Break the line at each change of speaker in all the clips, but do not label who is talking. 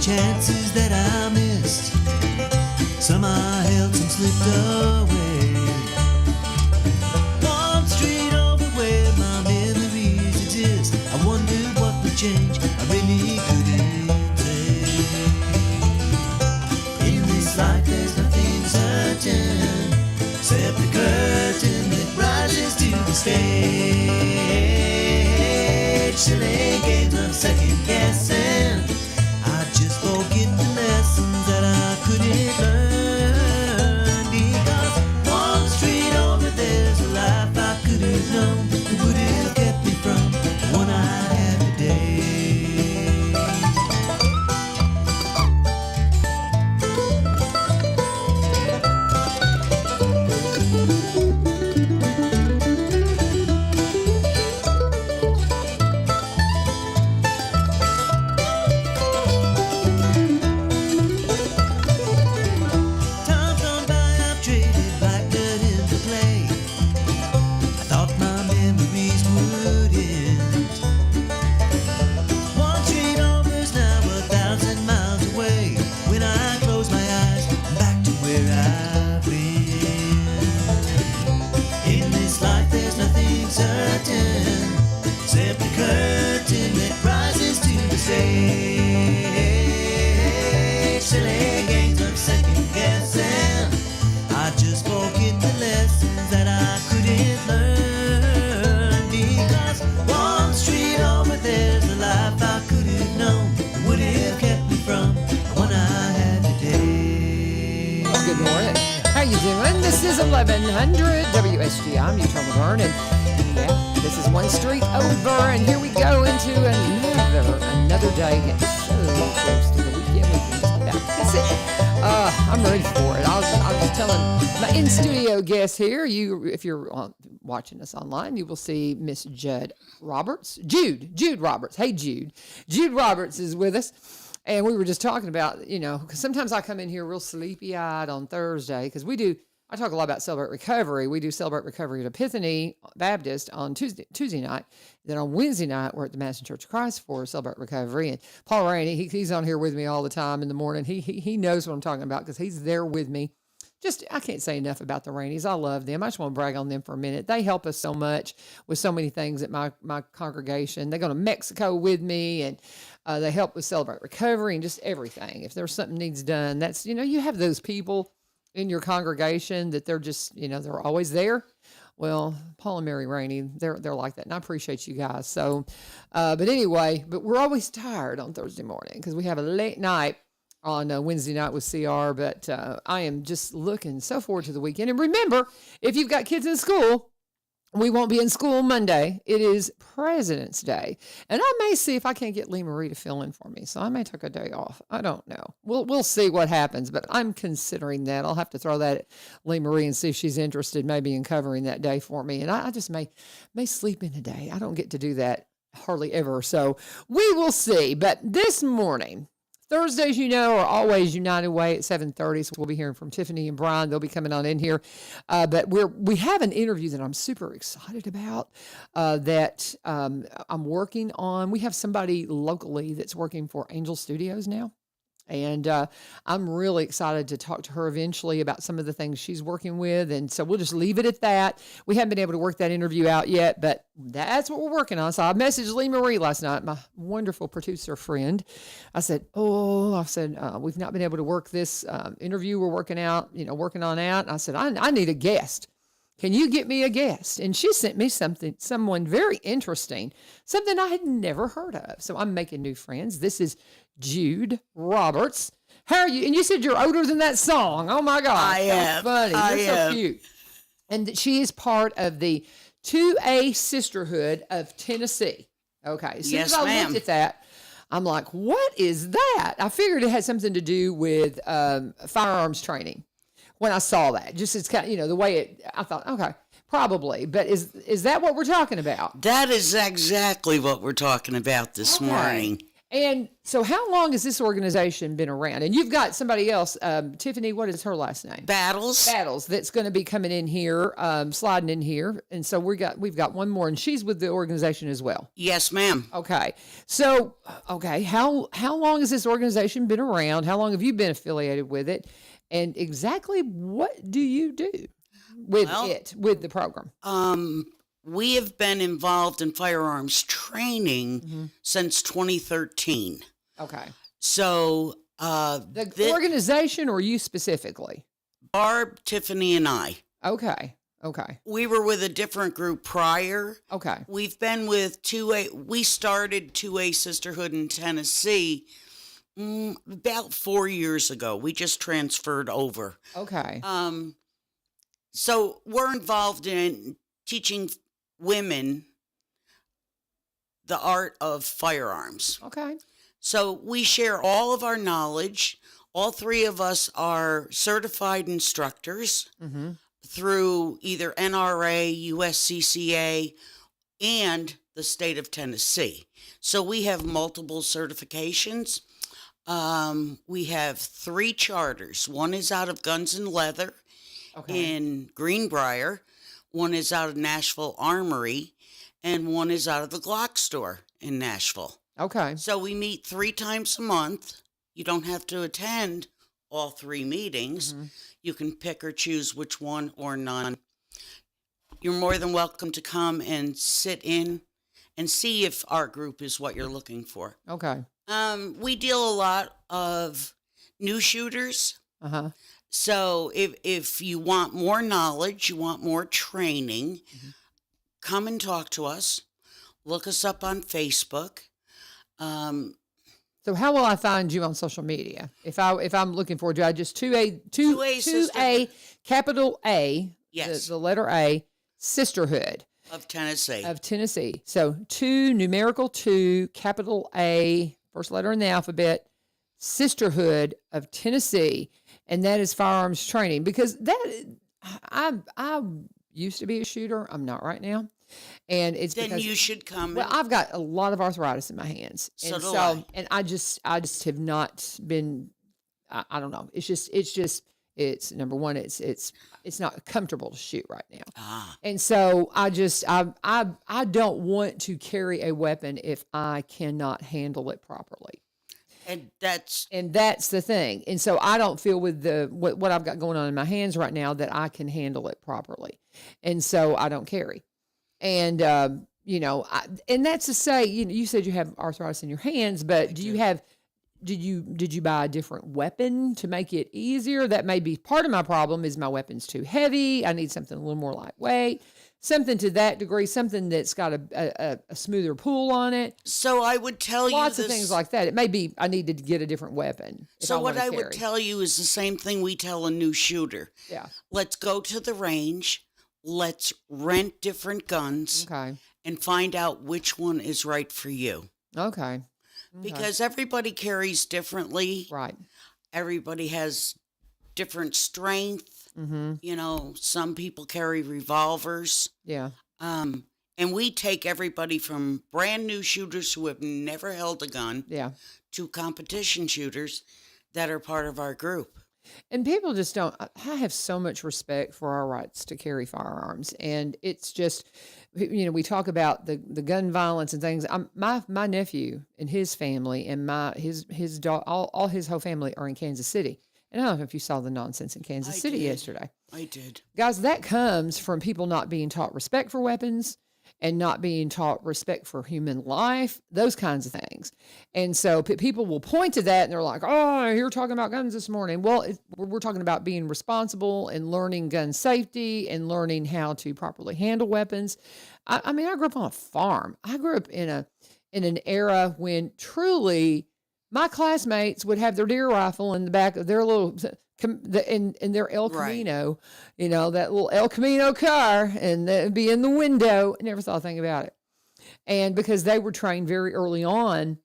chances that I missed. Some I held, some slipped away. One street over where my memories exist. I wondered what would change. I really couldn't say. In this life there's nothing certain, except the curtain that rises to the stage. Silly games of second guessing. I just forget the lessons that I couldn't learn. Because one street over there's a life I could have known that would have kept me from the one I had today. Time's gone by, I've traded black blood into clay. I thought my memories would end. One street over's now 1,000 miles away. When I close my eyes, I'm back to where I've been. In this life there's nothing certain, except the curtain that rises to the stage. Silly games of second guessing. I just forget the lessons that I couldn't learn. Because one street over there's a life I could have known that would have kept me from the one I had today.
Good morning. How you doing? This is 1100 WSG. I'm Neutral LaVern, and yeah, this is one street over, and here we go into another day. Getting so close to the weekend. We can just about kiss it. I'm ready for it. I was just telling my in-studio guest here. If you're watching us online, you will see Miss Jude Roberts. Jude Roberts. Hey, Jude. Jude Roberts is with us. And we were just talking about, because sometimes I come in here real sleepy-eyed on Thursday because I talk a lot about Celebrate Recovery. We do Celebrate Recovery at Epiphany Baptist on Tuesday night. Then on Wednesday night, we're at the Madison Church of Christ for Celebrate Recovery. And Paul Rainey, he's on here with me all the time in the morning. He knows what I'm talking about because he's there with me. I can't say enough about the Raineys. I love them. I just want to brag on them for a minute. They help us so much with so many things at my congregation. They go to Mexico with me, and they help with Celebrate Recovery and just everything. If there's something needs done, that's, you have those people in your congregation that they're just, they're always there. Well, Paul and Mary Rainey, they're like that, and I appreciate you guys. So, but we're always tired on Thursday morning because we have a late night on Wednesday night with CR, but I am just looking so forward to the weekend. And remember, if you've got kids in school, we won't be in school Monday. It is President's Day. And I may see if I can't get Lee Marie to fill in for me. So I may take a day off. I don't know. We'll see what happens, but I'm considering that. I'll have to throw that at Lee Marie and see if she's interested maybe in covering that day for me. And I just may sleep in a day. I don't get to do that hardly ever. So we will see. But this morning, Thursdays, are always United Way at 7:30, so we'll be hearing from Tiffany and Brian. They'll be coming on in here. But we have an interview that I'm super excited about that I'm working on. We have somebody locally that's working for Angel Studios now. And I'm really excited to talk to her eventually about some of the things she's working with. And so we'll just leave it at that. We haven't been able to work that interview out yet, but that's what we're working on. So I messaged Lee Marie last night, my wonderful producer friend. I said, we've not been able to work this interview we're working on out. And I said, I need a guest. Can you get me a guest? And she sent me someone very interesting, something I had never heard of. So I'm making new friends. This is Jude Roberts. How are you? And you said you're older than that song. Oh my God.
I am.
Funny. You're so cute. And she is part of the 2A Sisterhood of Tennessee. Okay. As soon as I looked at that, I'm like, what is that? I figured it had something to do with firearms training. When I saw that, just it's kind of, the way I thought, okay, probably. But is that what we're talking about?
That is exactly what we're talking about this morning.
And so how long has this organization been around? And you've got somebody else, Tiffany, what is her last name?
Battles.
That's going to be coming in here, sliding in here. And so we've got one more, and she's with the organization as well.
Yes, ma'am.
Okay. So, how long has this organization been around? How long have you been affiliated with it? And exactly what do you do with with the program?
We have been involved in firearms training since 2013.
Okay.
So
the organization or you specifically?
Barb, Tiffany, and I.
Okay.
We were with a different group prior.
Okay.
We've been with 2A. We started 2A Sisterhood in Tennessee about 4 years ago. We just transferred over.
Okay.
So we're involved in teaching women the art of firearms.
Okay.
So we share all of our knowledge. All three of us are certified instructors through either NRA, USCCA, and the state of Tennessee. So we have multiple certifications. We have 3 charters. One is out of Guns and Leather in Greenbrier. One is out of Nashville Armory, and one is out of the Glock store in Nashville.
Okay.
So we meet 3 times a month. You don't have to attend all 3 meetings. You can pick or choose which one or none. You're more than welcome to come and sit in and see if our group is what you're looking for.
Okay.
We deal a lot of new shooters. So if you want more knowledge, you want more training, come and talk to us. Look us up on Facebook.
So how will I find you on social media? If I'm looking for, do I just 2A capital A,
Yes.
the letter A, Sisterhood
Of Tennessee.
of Tennessee. So 2 numerical 2 capital A, first letter in the alphabet, Sisterhood of Tennessee, and that is firearms training. Because I used to be a shooter. I'm not right now, and it's
Then
because
you should come.
well, I've got a lot of arthritis in my hands,
So do I.
and I just have not been. I don't know. It's number one. It's not comfortable to shoot right now, and so I don't want to carry a weapon if I cannot handle it properly.
And that's
the thing. And so I don't feel with what I've got going on in my hands right now that I can handle it properly. And so I don't carry. And, and that's to say, you said you have arthritis in your hands, but did you buy a different weapon to make it easier? That may be part of my problem is my weapon's too heavy. I need something a little more lightweight. Something to that degree, something that's got a smoother pull on it.
so I would tell you
Lots of things like that. It may be I need to get a different weapon.
So what I would tell you is the same thing we tell a new shooter.
Yeah.
Let's go to the range. Let's rent different guns
Okay.
and find out which one is right for you.
Okay.
Because everybody carries differently.
Right.
Everybody has different strength.
Mm-hmm.
Some people carry revolvers.
Yeah.
And we take everybody from brand new shooters who have never held a gun
Yeah.
to competition shooters that are part of our group.
And people just don't. I have so much respect for our rights to carry firearms, and it's just, we talk about the gun violence and things. My nephew and his family and his dog, all his whole family are in Kansas City. And I don't know if you saw the nonsense in Kansas City yesterday.
I did.
Guys, that comes from people not being taught respect for weapons and not being taught respect for human life, those kinds of things. And so people will point to that and they're like, oh, you're talking about guns this morning. Well, we're talking about being responsible and learning gun safety and learning how to properly handle weapons. I mean, I grew up on a farm. I grew up in an era when truly my classmates would have their deer rifle in the back of their little in their El Camino, that little El Camino car, and it'd be in the window. I never thought a thing about it. And because they were trained very early on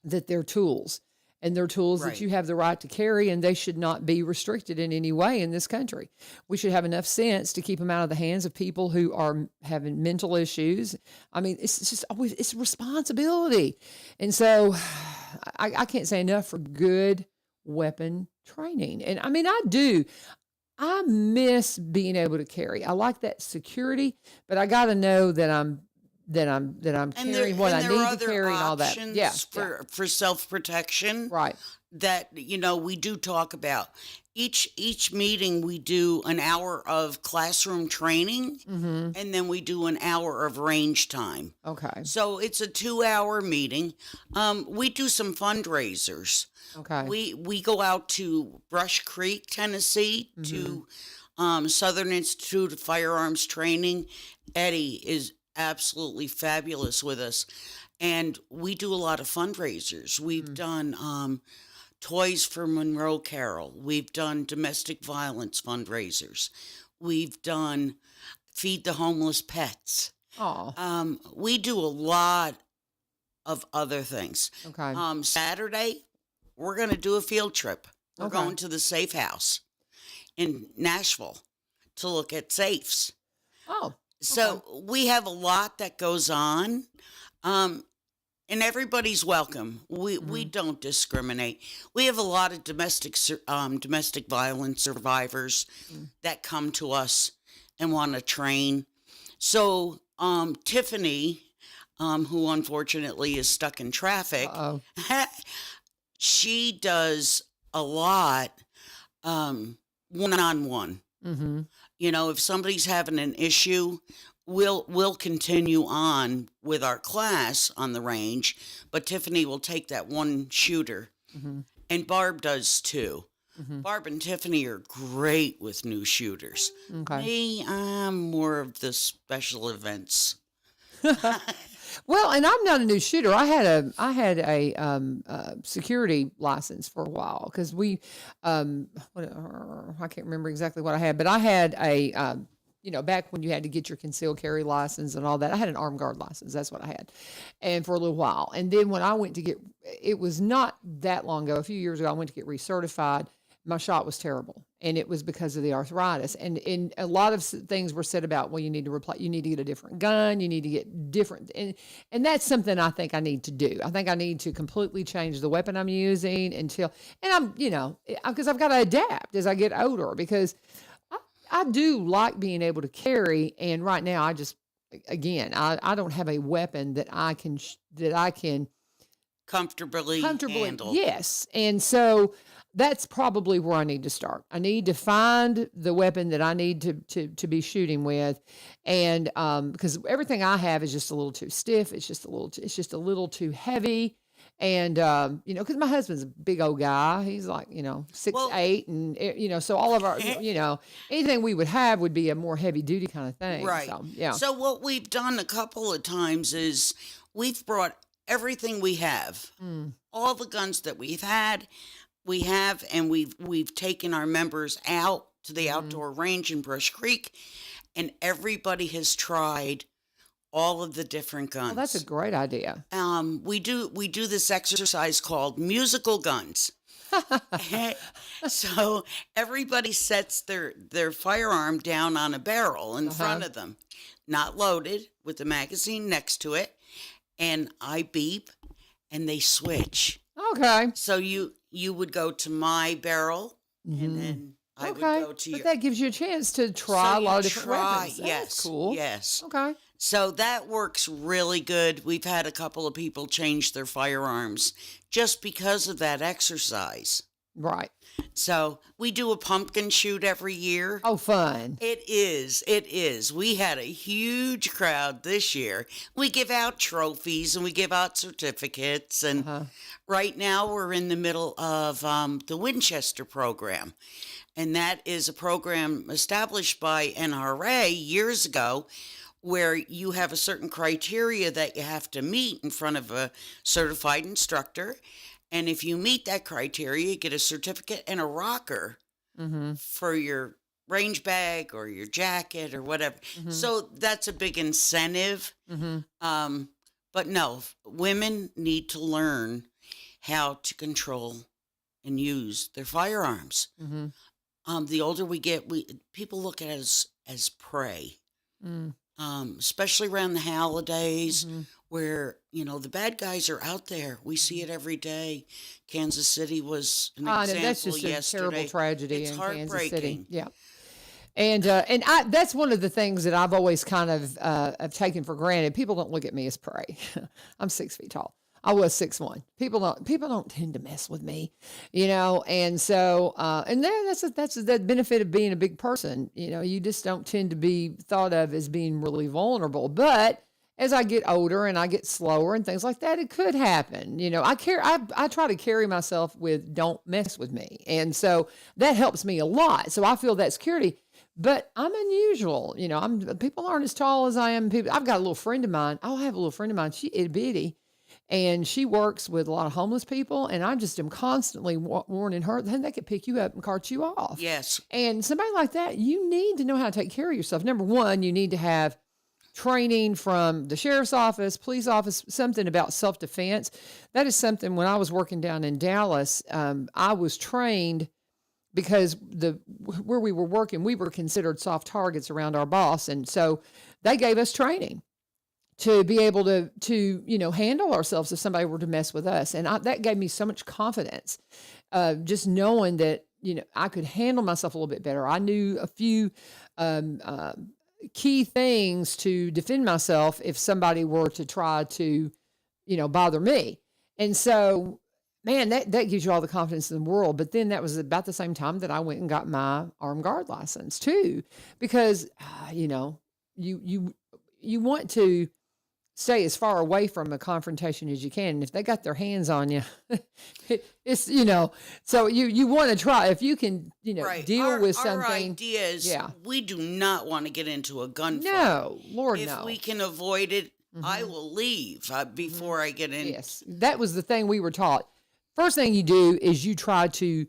that they're tools. and they're tools that
Right.
you have the right to carry, and they should not be restricted in any way in this country. We should have enough sense to keep them out of the hands of people who are having mental issues. I mean, it's just always, it's responsibility. And so I can't say enough for good weapon training. And I mean, I miss being able to carry. I like that security, but I got to know that I'm carrying what I need to carry and all that. Yeah,
for self-protection.
right.
That we do talk about. Each meeting we do an hour of classroom training, and then we do an hour of range time.
Okay.
So it's a 2-hour meeting. We do some fundraisers.
Okay.
We go out to Brush Creek, Tennessee, to Southern Institute of Firearms Training. Eddie is absolutely fabulous with us, and we do a lot of fundraisers. We've done Toys for Monroe Carroll. We've done domestic violence fundraisers. We've done Feed the Homeless Pets.
Oh.
We do a lot of other things.
Okay.
Saturday, we're going to do a field trip. We're
Okay.
going to the Safe House in Nashville to look at safes.
Oh.
So we have a lot that goes on, and everybody's welcome. We don't discriminate. We have a lot of domestic violence survivors that come to us and want to train. So Tiffany, who unfortunately is stuck in traffic,
Uh-oh.
she does a lot one-on-one.
Mm-hmm.
If somebody's having an issue, we'll continue on with our class on the range, but Tiffany will take that one shooter, and Barb does too. Barb and Tiffany are great with new shooters.
Okay.
Me, I'm more of the special events.
Well, and I'm not a new shooter. I had a security license for a while because I can't remember exactly what I had, but I had a back when you had to get your concealed carry license and all that, I had an armed guard license. That's what I had, and for a little while. And then when I went to get, it was not that long ago, a few years ago, I went to get recertified. My shot was terrible, and it was because of the arthritis. And a lot of things were said about, well, you need to get a different gun, you need to get different, and that's something I think I need to do. I think I need to completely change the weapon I'm using and I'm, because I've got to adapt as I get older, because I do like being able to carry, and right now I don't have a weapon that I can
Comfortably handle.
Yes. And so that's probably where I need to start. I need to find the weapon that I need to be shooting with. And because everything I have is just a little too stiff. It's just a little too heavy. And, because my husband's a big old guy. He's like, 6'8", and, so all of our, anything we would have would be a more heavy duty kind of thing.
Right.
So, yeah.
So what we've done a couple of times is we've brought everything we have, all the guns that we have, and we've taken our members out to the outdoor range in Brush Creek, and everybody has tried all of the different guns.
Well, that's a great idea.
We do this exercise called musical guns. So everybody sets their firearm down on a barrel in front of them, not loaded, with the magazine next to it, and I beep, and they switch.
Okay.
So you would go to my barrel, and then I would go to your.
But that gives you a chance to try a lot of different weapons.
Yes,
That's cool.
Yes.
Okay.
So that works really good. We've had a couple of people change their firearms just because of that exercise.
Right.
So we do a pumpkin shoot every year.
Oh, fun.
It is. We had a huge crowd this year. We give out trophies and we give out certificates. And right now we're in the middle of the Winchester program. And that is a program established by NRA years ago, where you have a certain criteria that you have to meet in front of a certified instructor. And if you meet that criteria, you get a certificate and a rocker for your range bag or your jacket or whatever. So that's a big incentive. But no, women need to learn how to control and use their firearms.
Mm-hmm.
The older we get, people look at us as prey, especially around the holidays, where the bad guys are out there. We see it every day. Kansas City was an example
That's just
yesterday.
a terrible tragedy
It's
in Kansas City.
heartbreaking.
Yeah. And that's one of the things that I've always kind of have taken for granted. People don't look at me as prey. I'm 6 feet tall. I was 6'1". People don't tend to mess with me, and so and then that's the benefit of being a big person. You just don't tend to be thought of as being really vulnerable. But as I get older and I get slower and things like that, it could happen. I try to carry myself with "don't mess with me," and so that helps me a lot. So I feel that security. But I'm unusual. People aren't as tall as I am. I've got a little friend of mine. I have a little friend of mine. She itty bitty. And she works with a lot of homeless people, and I just am constantly warning her that they could pick you up and cart you off.
Yes.
And somebody like that, you need to know how to take care of yourself. Number one, you need to have training from the sheriff's office, police office, something about self-defense. That is something when I was working down in Dallas, I was trained because where we were working, we were considered soft targets around our boss. And so they gave us training to be able to handle ourselves if somebody were to mess with us. And that gave me so much confidence, just knowing that, I could handle myself a little bit better. I knew a few key things to defend myself if somebody were to try to, bother me. And so, man, that gives you all the confidence in the world. But then that was about the same time that I went and got my armed guard license too, because, you want to stay as far away from a confrontation as you can. And if they got their hands on you, it's, so you want to try, if you can,
Right.
deal with
Our
something.
idea is we do not want to get into a gunfight.
No, Lord,
if
no.
we can avoid it, I will leave before I get in.
Yes, that was the thing we were taught. First thing you do is you try to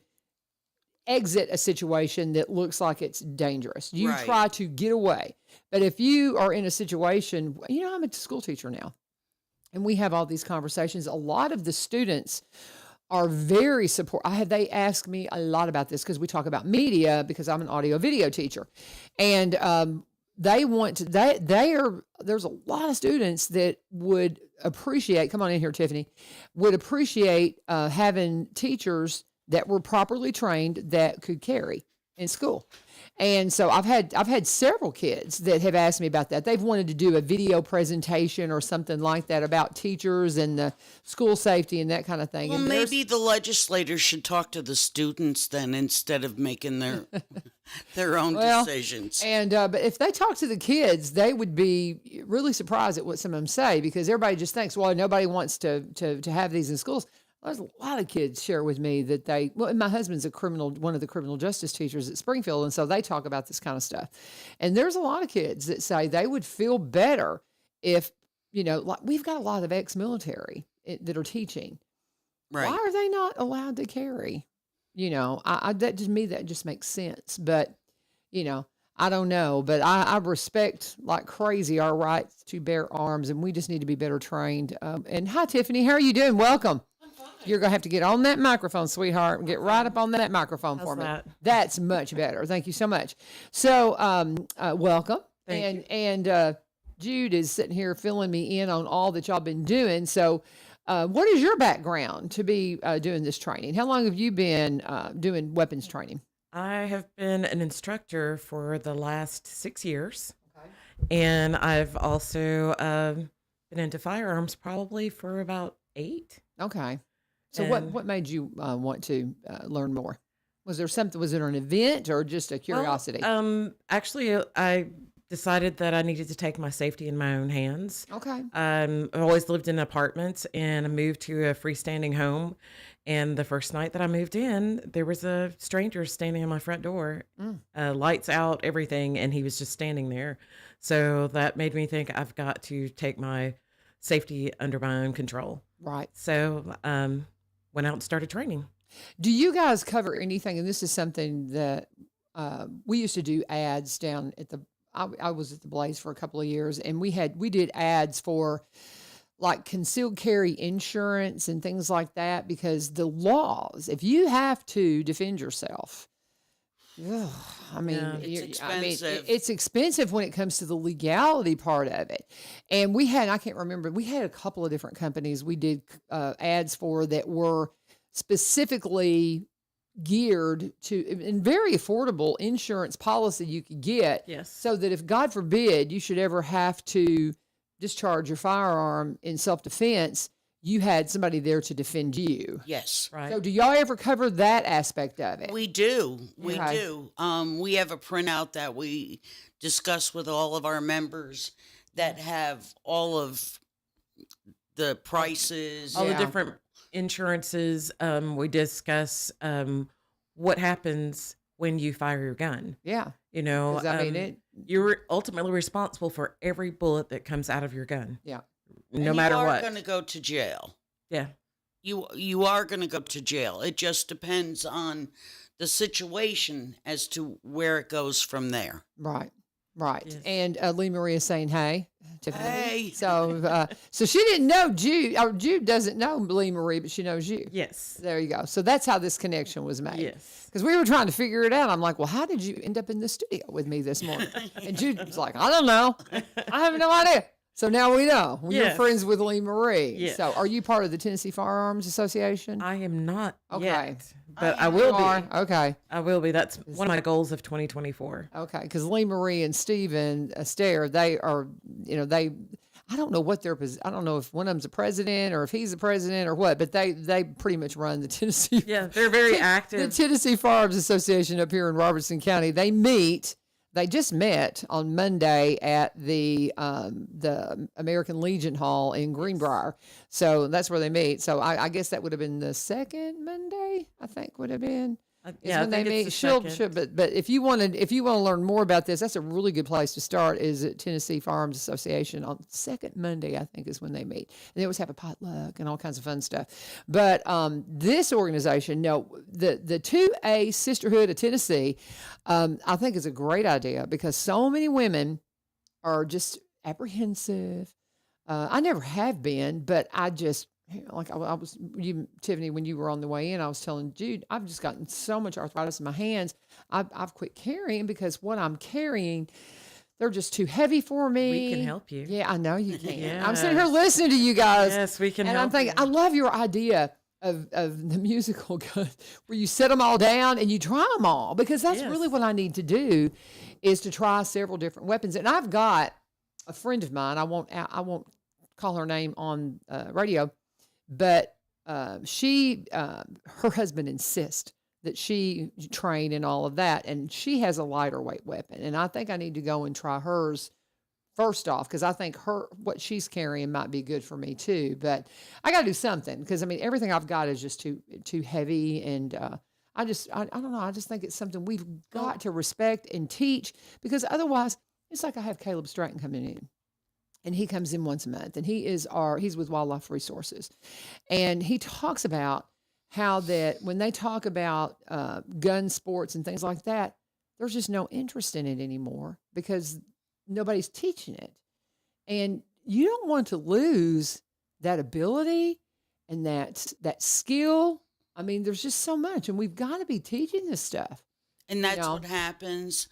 exit a situation that looks like it's dangerous. You
Right.
try to get away. But if you are in a situation, I'm a school teacher now, and we have all these conversations. A lot of the students are very supportive. They ask me a lot about this because we talk about media, because I'm an audio video teacher, and they want to. There's a lot of students that would appreciate. Come on in here, Tiffany. Would appreciate having teachers that were properly trained that could carry in school. And so I've had several kids that have asked me about that. They've wanted to do a video presentation or something like that about teachers and the school safety and that kind of thing.
Well,
and
maybe the legislators should talk to the students then, instead of making their own decisions.
And but if they talk to the kids, they would be really surprised at what some of them say, because everybody just thinks, well, nobody wants to have these in schools. There's a lot of kids share with me that and my husband's one of the criminal justice teachers at Springfield, and so they talk about this kind of stuff. And there's a lot of kids that say they would feel better if, like we've got a lot of ex-military that are teaching.
Right.
Why are they not allowed to carry? That just makes sense. But, I don't know. But I respect like crazy our rights to bear arms, and we just need to be better trained. And hi, Tiffany. How are you doing? Welcome. You're going to have to get on that microphone, sweetheart, and get right up on that microphone for me. That's much better. Thank you so much. So, welcome.
Thank you.
And Jude is sitting here filling me in on all that y'all been doing. So, what is your background to be doing this training? How long have you been doing weapons training?
I have been an instructor for the last 6 years. Okay. And I've also been into firearms probably for about 8.
Okay. So what made you want to learn more? Was there something, was it an event or just a curiosity?
Well, actually, I decided that I needed to take my safety in my own hands.
Okay.
I've always lived in apartments, and I moved to a freestanding home. And the first night that I moved in, there was a stranger standing in my front door, lights out, everything, and he was just standing there. So that made me think I've got to take my safety under my own control.
Right.
So went out and started training.
Do you guys cover anything? And this is something that we used to do ads down at I was at the Blaze for a couple of years, and we did ads for like concealed carry insurance and things like that, because the laws, if you have to defend yourself, ugh, I mean,
Yeah.
It's
I mean,
expensive.
it's expensive when it comes to the legality part of it. And we had, I can't remember, we had a couple of different companies we did ads for that were specifically geared to, and very affordable insurance policy you could get.
Yes.
So that if God forbid you should ever have to discharge your firearm in self-defense, you had somebody there to defend you.
Yes.
Right.
So do y'all ever cover that aspect of it?
We do. We
Okay.
do. We have a printout that we discuss with all of our members that have all of the prices.
All
Yeah.
the different insurances. We discuss what happens when you fire your gun.
Yeah.
You know,
'Cause, I mean,
you're ultimately responsible for every bullet that comes out of your gun,
Yeah.
no matter
You are
what.
going to go to jail.
Yeah.
You are going to go to jail. It just depends on the situation as to where it goes from there.
Right. Right.
Yes.
And Lee Marie is saying, hey, Tiffany.
Hey.
So she didn't know Jude, or Jude doesn't know Lee Marie, but she knows you.
Yes.
There you go. So that's how this connection was made.
Yes.
Because we were trying to figure it out. I'm like, well, how did you end up in the studio with me this morning? And Jude was like, I don't know. I have no idea. So now we know. You're
Yes.
friends with Lee Marie.
Yes.
So are you part of the Tennessee Firearms Association?
I am not
Okay.
yet, but I will
You are?
be.
Okay.
I will be. That's one of my goals of 2024.
Okay. Because Lee Marie and Stephen Astaire, they are, I don't know what I don't know if one of them's a president or if he's the president or what, but they pretty much run the Tennessee.
Yeah, they're very
The
active.
Tennessee Firearms Association up here in Robertson County. They meet. They just met on Monday at the American Legion Hall in Greenbrier. So that's where they meet. So I guess that would have been the second Monday, I think would have been. Is
Yeah, I
when they
think
meet.
it's the second.
But if you want to learn more about this, that's a really good place to start. Is at Tennessee Firearms Association on second Monday, I think, is when they meet. And they always have a potluck and all kinds of fun stuff. But this organization, no, the 2A Sisterhood of Tennessee, I think is a great idea because so many women are just apprehensive. I never have been, but I just. Like I was, Tiffany, when you were on the way in, I was telling Jude, I've just gotten so much arthritis in my hands. I've quit carrying because what I'm carrying, they're just too heavy for me.
We can help you.
Yeah, I know you can. I'm sitting here
Yes.
listening to you guys.
Yes, we can
And
help
I'm thinking,
you.
I love your idea of the musical gun where you set them all down and you try them all because that's
Yes.
really what I need to do is to try several different weapons. And I've got a friend of mine, I won't call her name on radio, but her husband insists that she train in all of that, and she has a lighter weight weapon, and I think I need to go and try hers first off because I think what she's carrying might be good for me too. But I got to do something because I mean everything I've got is just too heavy, and I don't know. I just think it's something we've got to respect and teach because otherwise it's like I have Caleb Stratton coming in. And he comes in once a month, and he's with Wildlife Resources, and he talks about how that when they talk about gun sports and things like that, there's just no interest in it anymore because nobody's teaching it, and you don't want to lose that ability and that skill. I mean, there's just so much, and we've got to be teaching this stuff.
And that's
know?
what happens.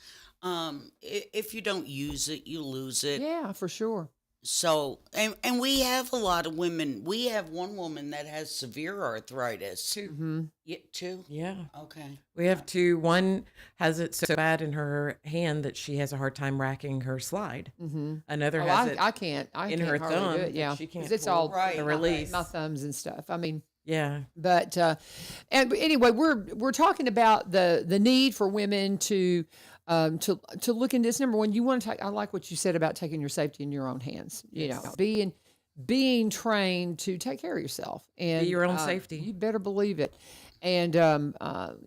If you don't use it, you lose it.
Yeah, for sure.
So, and we have a lot of women. We have one woman that has severe arthritis.
Two.
Yeah, two?
Yeah.
Okay.
We have two. One has it so bad in her hand that she has a hard time racking her slide.
Mm-hmm.
Another has it
I can't. I
in
can't
her
hardly
thumb.
do it. Yeah,
She
'cause
can't
it's
pull
all
Right.
the
my-
release.
my thumbs and stuff. I mean,
Yeah.
but and anyway, we're talking about the need for women to look into this. Number one, you want to take. I like what you said about taking your safety in your own hands. You know, being trained to take care of yourself and
Be your own safety.
You better believe it. And a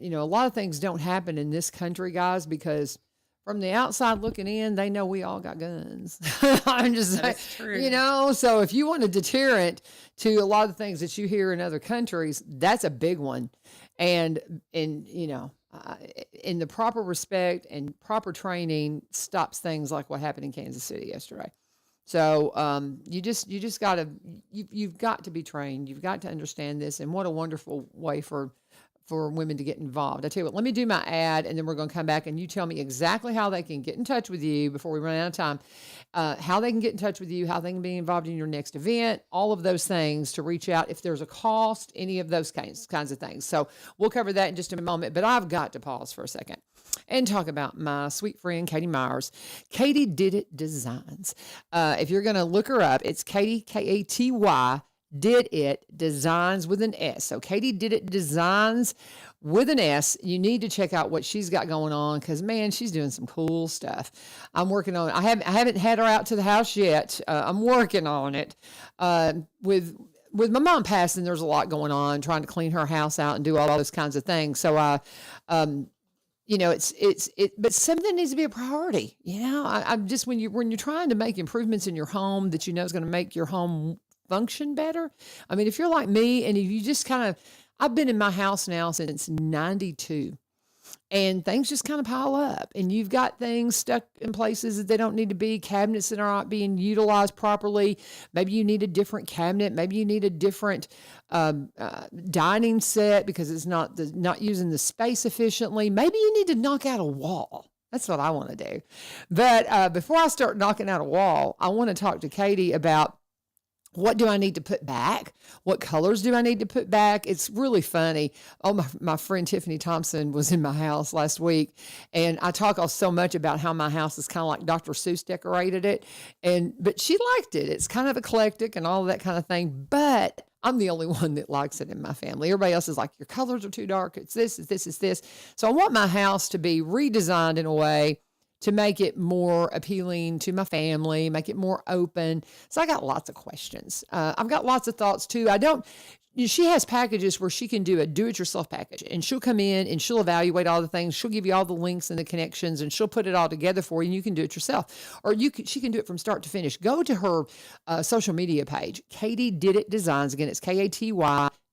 lot of things don't happen in this country, guys, because from the outside looking in, they know we all got guns. I'm just saying,
That's true.
so if you want a deterrent to a lot of the things that you hear in other countries, that's a big one. And in the proper respect and proper training stops things like what happened in Kansas City yesterday. So you've got to be trained. You've got to understand this, and what a wonderful way for women to get involved. I tell you what, let me do my ad, and then we're going to come back, and you tell me exactly how they can get in touch with you before we run out of time, how they can get in touch with you, how they can be involved in your next event, all of those things to reach out, if there's a cost, any of those kinds of things. So we'll cover that in just a moment, but I've got to pause for a second and talk about my sweet friend, Katie Myers. Katie Did It Designs. If you're going to look her up, it's Katie, Katy, Did It Designs with an S. So Katie Did It Designs with an S. You need to check out what she's got going on, because man, she's doing some cool stuff. I'm working on it. I haven't had her out to the house yet. I'm working on it. With my mom passing, there's a lot going on, trying to clean her house out and do all those kinds of things. So but something needs to be a priority. I'm just, when you're trying to make improvements in your home that is going to make your home function better. I mean, if you're like me, and if you just I've been in my house now since 92, and things just kind of pile up, and you've got things stuck in places that they don't need to be, cabinets that are not being utilized properly. Maybe you need a different cabinet. Maybe you need a different dining set because it's not using the space efficiently. Maybe you need to knock out a wall. That's what I want to do. But before I start knocking out a wall, I want to talk to Katie about, what do I need to put back? What colors do I need to put back? It's really funny. Oh, my friend Tiffany Thomson was in my house last week, and I talk so much about how my house is kind of like Dr. Seuss decorated it, but she liked it. It's kind of eclectic and all of that kind of thing, but I'm the only one that likes it in my family. Everybody else is like, your colors are too dark. It's this, it's this, it's this. So I want my house to be redesigned in a way to make it more appealing to my family, make it more open. So I got lots of questions. I've got lots of thoughts too. She has packages where she can do a do-it-yourself package, and she'll come in and she'll evaluate all the things. She'll give you all the links and the connections, and she'll put it all together for you, and you can do it yourself. Or she can do it from start to finish. Go to her social media page, Katie Did It Designs. Again, it's Katy,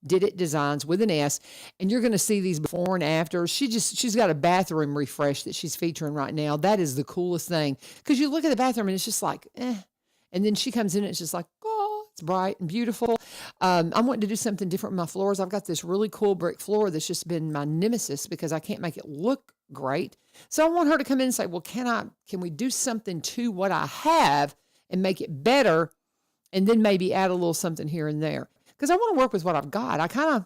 Did It Designs with an S, and you're going to see these before and after. She's got a bathroom refresh that she's featuring right now. That is the coolest thing, because you look at the bathroom and it's just like, and then she comes in and it's just like, oh, it's bright and beautiful. I'm wanting to do something different with my floors. I've got this really cool brick floor that's just been my nemesis because I can't make it look great. So I want her to come in and say, well, can we do something to what I have and make it better, and then maybe add a little something here and there? Because I want to work with what I've got. I kind of,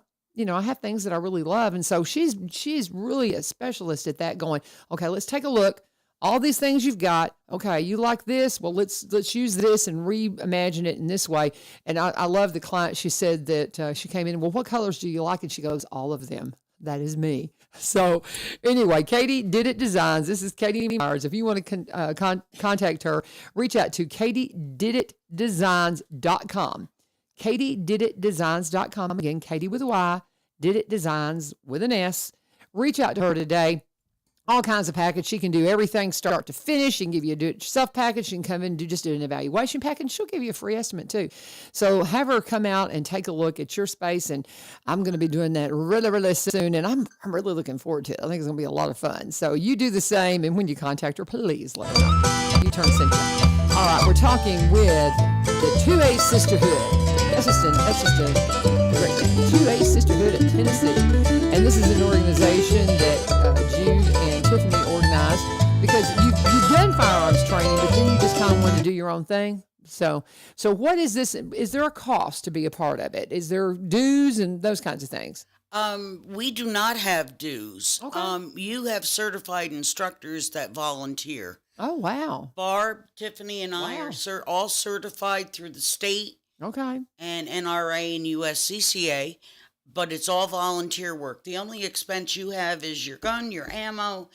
I have things that I really love. And so she's really a specialist at that, going, okay, let's take a look. All these things you've got. Okay, you like this? Well, let's use this and reimagine it in this way. And I love the client. She said that she came in, well, what colors do you like? And she goes, all of them. That is me. So anyway, Katie Did It Designs. This is Katie Myers. If you want to contact her, reach out to katydiditdesigns.com. katydiditdesigns.com. Again, Katie with a Y, Did It Designs with an S. Reach out to her today. All kinds of package. She can do everything start to finish. She can give you a do-it-yourself package. She can come in and do an evaluation package. She'll give you a free estimate too. So have her come out and take a look at your space. And I'm going to be doing that really, really soon. And I'm really looking forward to it. I think it's going to be a lot of fun. So you do the same. And when you contact her, please let her know. You turn Cynthia. All right. We're talking with the 2A Sisterhood. That's just a great name. 2A Sisterhood of Tennessee. And this is an organization that Jude and Tiffany organized, because you've done firearms training, but then you just kind of want to do your own thing. So what is this? Is there a cost to be a part of it? Is there dues and those kinds of things?
We do not have dues.
Okay.
You have certified instructors that volunteer.
Oh, wow.
Barb, Tiffany, and I
Wow.
are all certified through the state
Okay.
and NRA and USCCA, but it's all volunteer work. The only expense you have is your gun, your ammo,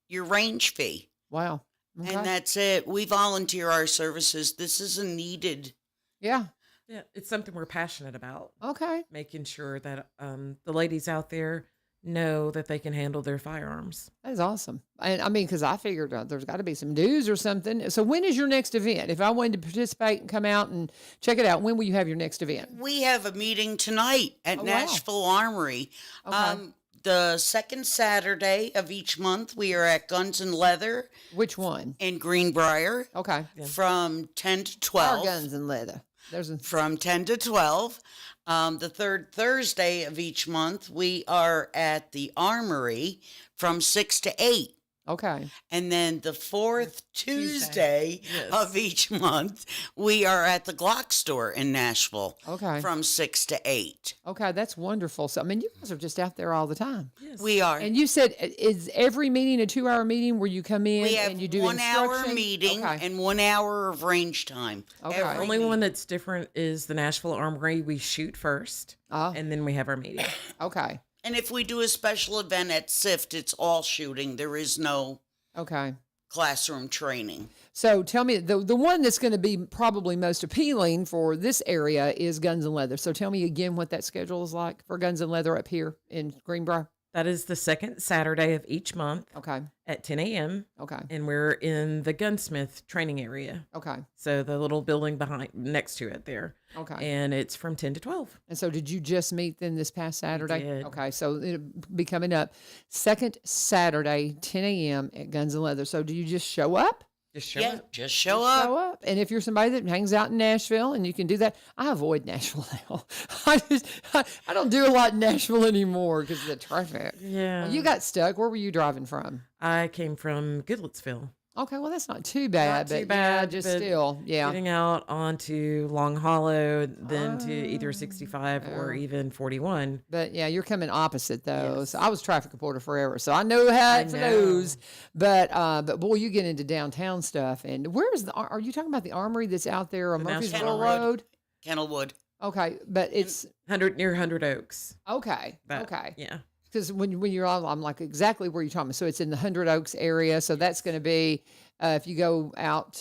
your range fee.
Wow. Okay.
And that's it. We volunteer our services. This is a needed.
Yeah.
Yeah, it's something we're passionate about,
Okay.
making sure that the ladies out there know that they can handle their firearms.
That is awesome. And I mean, because I figured there's got to be some dues or something. So when is your next event? If I wanted to participate and come out and check it out, when will you have your next event?
We have a meeting tonight at
Oh, wow.
Nashville Armory.
Okay.
The second Saturday of each month, we are at Guns and Leather
Which one?
in Greenbrier
Okay.
from 10 to
Our
12.
guns and leather. There's a
From 10 to 12. The third Thursday of each month, we are at the Armory from 6 to 8.
okay.
And then the fourth Tuesday
Yes.
of each month, we are at the Glock store in Nashville
Okay.
from 6 to 8.
Okay, that's wonderful. So I mean, you guys are just out there all the time.
Yes.
We are.
And you said, is every meeting a 2-hour meeting where you come in
We have
and you do
1 hour
instruction?
meeting
Okay.
and 1 hour of range time.
Okay.
Every
The only
meeting.
one that's different is the Nashville Armory. We shoot first,
Oh,
and then we have our meeting.
okay.
And if we do a special event at SIFT, it's all shooting. There is no
Okay.
classroom training.
So tell me, the one that's going to be probably most appealing for this area is Guns and Leather. So tell me again what that schedule is like for Guns and Leather up here in Greenbrier.
That is the second Saturday of each month
Okay.
at 10 a.m.
Okay.
And we're in the gunsmith training area.
Okay.
So the little building next to it there.
Okay.
And it's from 10 to 12.
And so did you just meet then this past Saturday?
did.
Okay. So it'll be coming up second Saturday, 10 a.m. at Guns and Leather. So do you just show up?
Just show
Yeah,
up.
just show up.
Show up. And if you're somebody that hangs out in Nashville and you can do that, I avoid Nashville now. I don't do a lot in Nashville anymore because of the traffic.
Yeah.
You got stuck. Where were you driving from?
I came from Goodlettsville.
Okay, well that's not too bad,
Not too
but yeah,
bad,
just
but
still, yeah.
Getting out onto Long Hollow, then to either 65 or even 41.
But yeah, you're coming opposite though.
Yes.
So I was traffic reporter forever, so I know how it
know.
flows. But boy, you get into downtown stuff. And where is are you talking about the armory that's out there on
The
Murfreesboro
National Road.
Road?
Kennelwood.
Okay, but it's
100 near 100 Oaks.
okay.
That-
Okay.
Yeah.
Because when you're all, I'm like, exactly where you're talking about. So it's in the 100 Oaks area. So that's going to be, if you go out,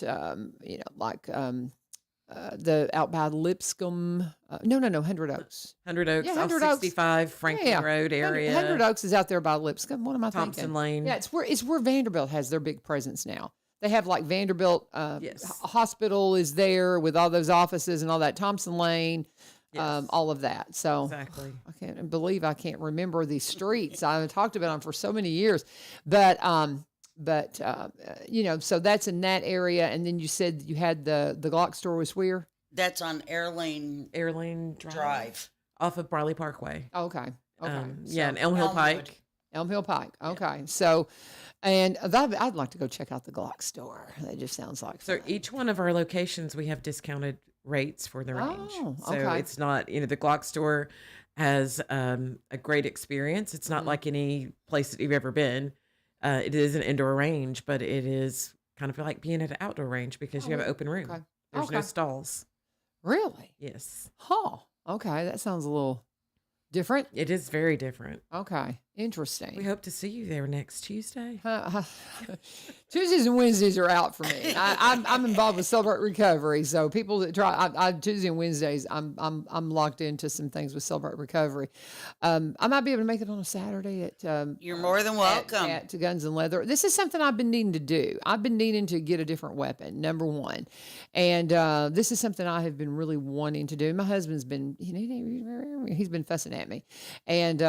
the out by Lipscomb. No, 100 Oaks.
100 Oaks,
Yeah,
off
100 Oaks.
65 Franklin
Yeah.
Road area.
100 Oaks is out there by Lipscomb. What am I
Thompson
thinking?
Lane.
Yeah, it's where Vanderbilt has their big presence now. They have like Vanderbilt
Yes.
Hospital is there with all those offices and all that. Thompson Lane,
Yes.
all of that. So
Exactly.
I can't believe I can't remember these streets. I've talked about them for so many years, but so that's in that area. And then you said you had the Glock store was where?
That's on Airlane
Airlane
Drive.
off of Barley Parkway.
Oh, okay. Okay.
Yeah,
So
and Elm Hill
Elmwood.
Pike.
Elm Hill Pike. Okay. So, and I'd like to go check out the Glock store. That just sounds like
So
fun.
each one of our locations, we have discounted rates for the range.
Oh,
So
okay.
it's not, the Glock store has a great experience. It's
Mm-hmm.
not like any place that you've ever been. It is an indoor range, but it is kind of like being at an outdoor range because you have an open room.
Okay.
There's no
Okay.
stalls.
Really?
Yes.
Huh. Okay. That sounds a little different.
It is very different.
Okay. Interesting.
We hope to see you there next Tuesday.
Tuesdays and Wednesdays are out for me. I'm involved with Celebrate Recovery, so people that try Tuesday and Wednesdays, I'm locked into some things with Celebrate Recovery. I might be able to make it on a Saturday at
You're more than welcome.
at Guns and Leather. This is something I've been needing to do. I've been needing to get a different weapon, number one, and this is something I have been really wanting to do. My husband's been he's been fussing at me, and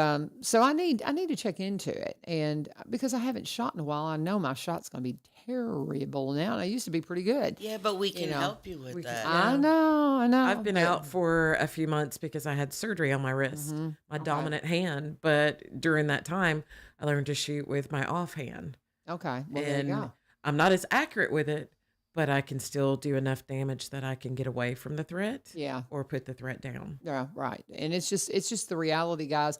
so I need to check into it, and because I haven't shot in a while, I know my shot's going to be terrible now. And I used to be pretty good.
Yeah, but we can
know,
help you with that.
I know.
I've been
but-
out for a few months because I had surgery on my wrist, my dominant hand. But during that time, I learned to shoot with my offhand.
Okay, well there you
And
go.
I'm not as accurate with it, but I can still do enough damage that I can get away from the threat
Yeah.
or put the threat down.
Yeah, right. And it's just the reality, guys.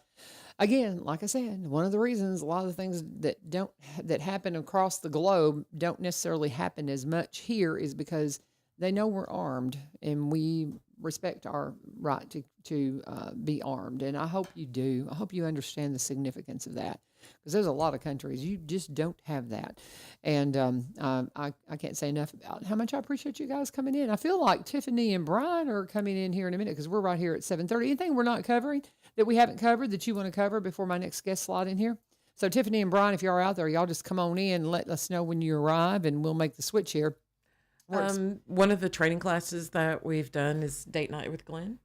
Again, like I said, one of the reasons a lot of the things that happen across the globe don't necessarily happen as much here is because they know we're armed and we respect our right to be armed. And I hope you do. I hope you understand the significance of that, because there's a lot of countries you just don't have that. And I can't say enough about how much I appreciate you guys coming in. I feel like Tiffany and Brian are coming in here in a minute because we're right here at 7:30. Anything we're not covering that we haven't covered that you want to cover before my next guest slot in here? So Tiffany and Brian, if you are out there, y'all just come on in and let us know when you arrive, and we'll make the switch here.
One of the training classes that we've done is Date Night with Glenn.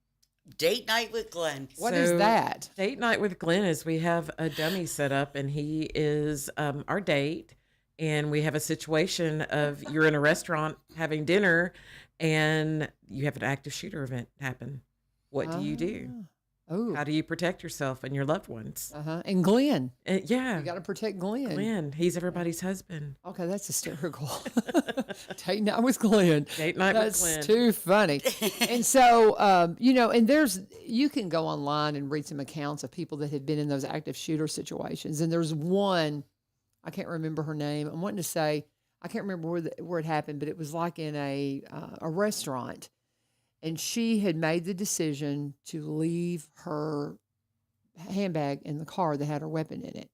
Date night with Glenn.
What is
So,
that?
Date night with Glenn is we have a dummy set up, and he is our date. And we have a situation of you're in a restaurant having dinner, and you have an active shooter event happen. What do you do?
Oh,
How do you protect yourself and your loved ones?
and Glenn.
Yeah,
You got to protect Glenn.
Glenn. He's everybody's husband.
Okay, that's hysterical. Date night with Glenn.
Date night
That's
with Glenn.
too funny. And so, and you can go online and read some accounts of people that have been in those active shooter situations. And there's one, I can't remember her name. I'm wanting to say, I can't remember where it happened, but it was like in a restaurant. And she had made the decision to leave her handbag in the car that had her weapon in it.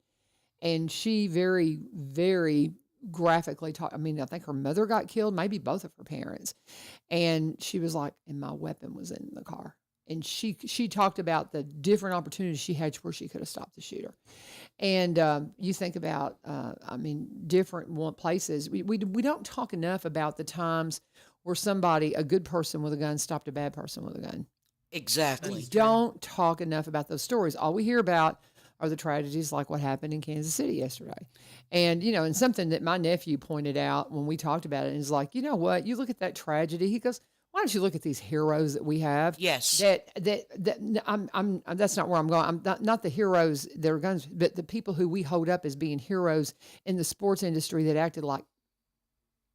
And she very, very graphically talked. I mean, I think her mother got killed, maybe both of her parents. And she was like, and my weapon was in the car. And she talked about the different opportunities she had where she could have stopped the shooter. And you think about, different places. We don't talk enough about the times where somebody, a good person with a gun, stopped a bad person with a gun.
Exactly.
We don't talk enough about those stories. All we hear about are the tragedies like what happened in Kansas City yesterday. And, and something that my nephew pointed out when we talked about it is like, you know what, you look at that tragedy, he goes, why don't you look at these heroes that we have?
Yes.
That's not where I'm going. I'm not the heroes, their guns, but the people who we hold up as being heroes in the sports industry that acted like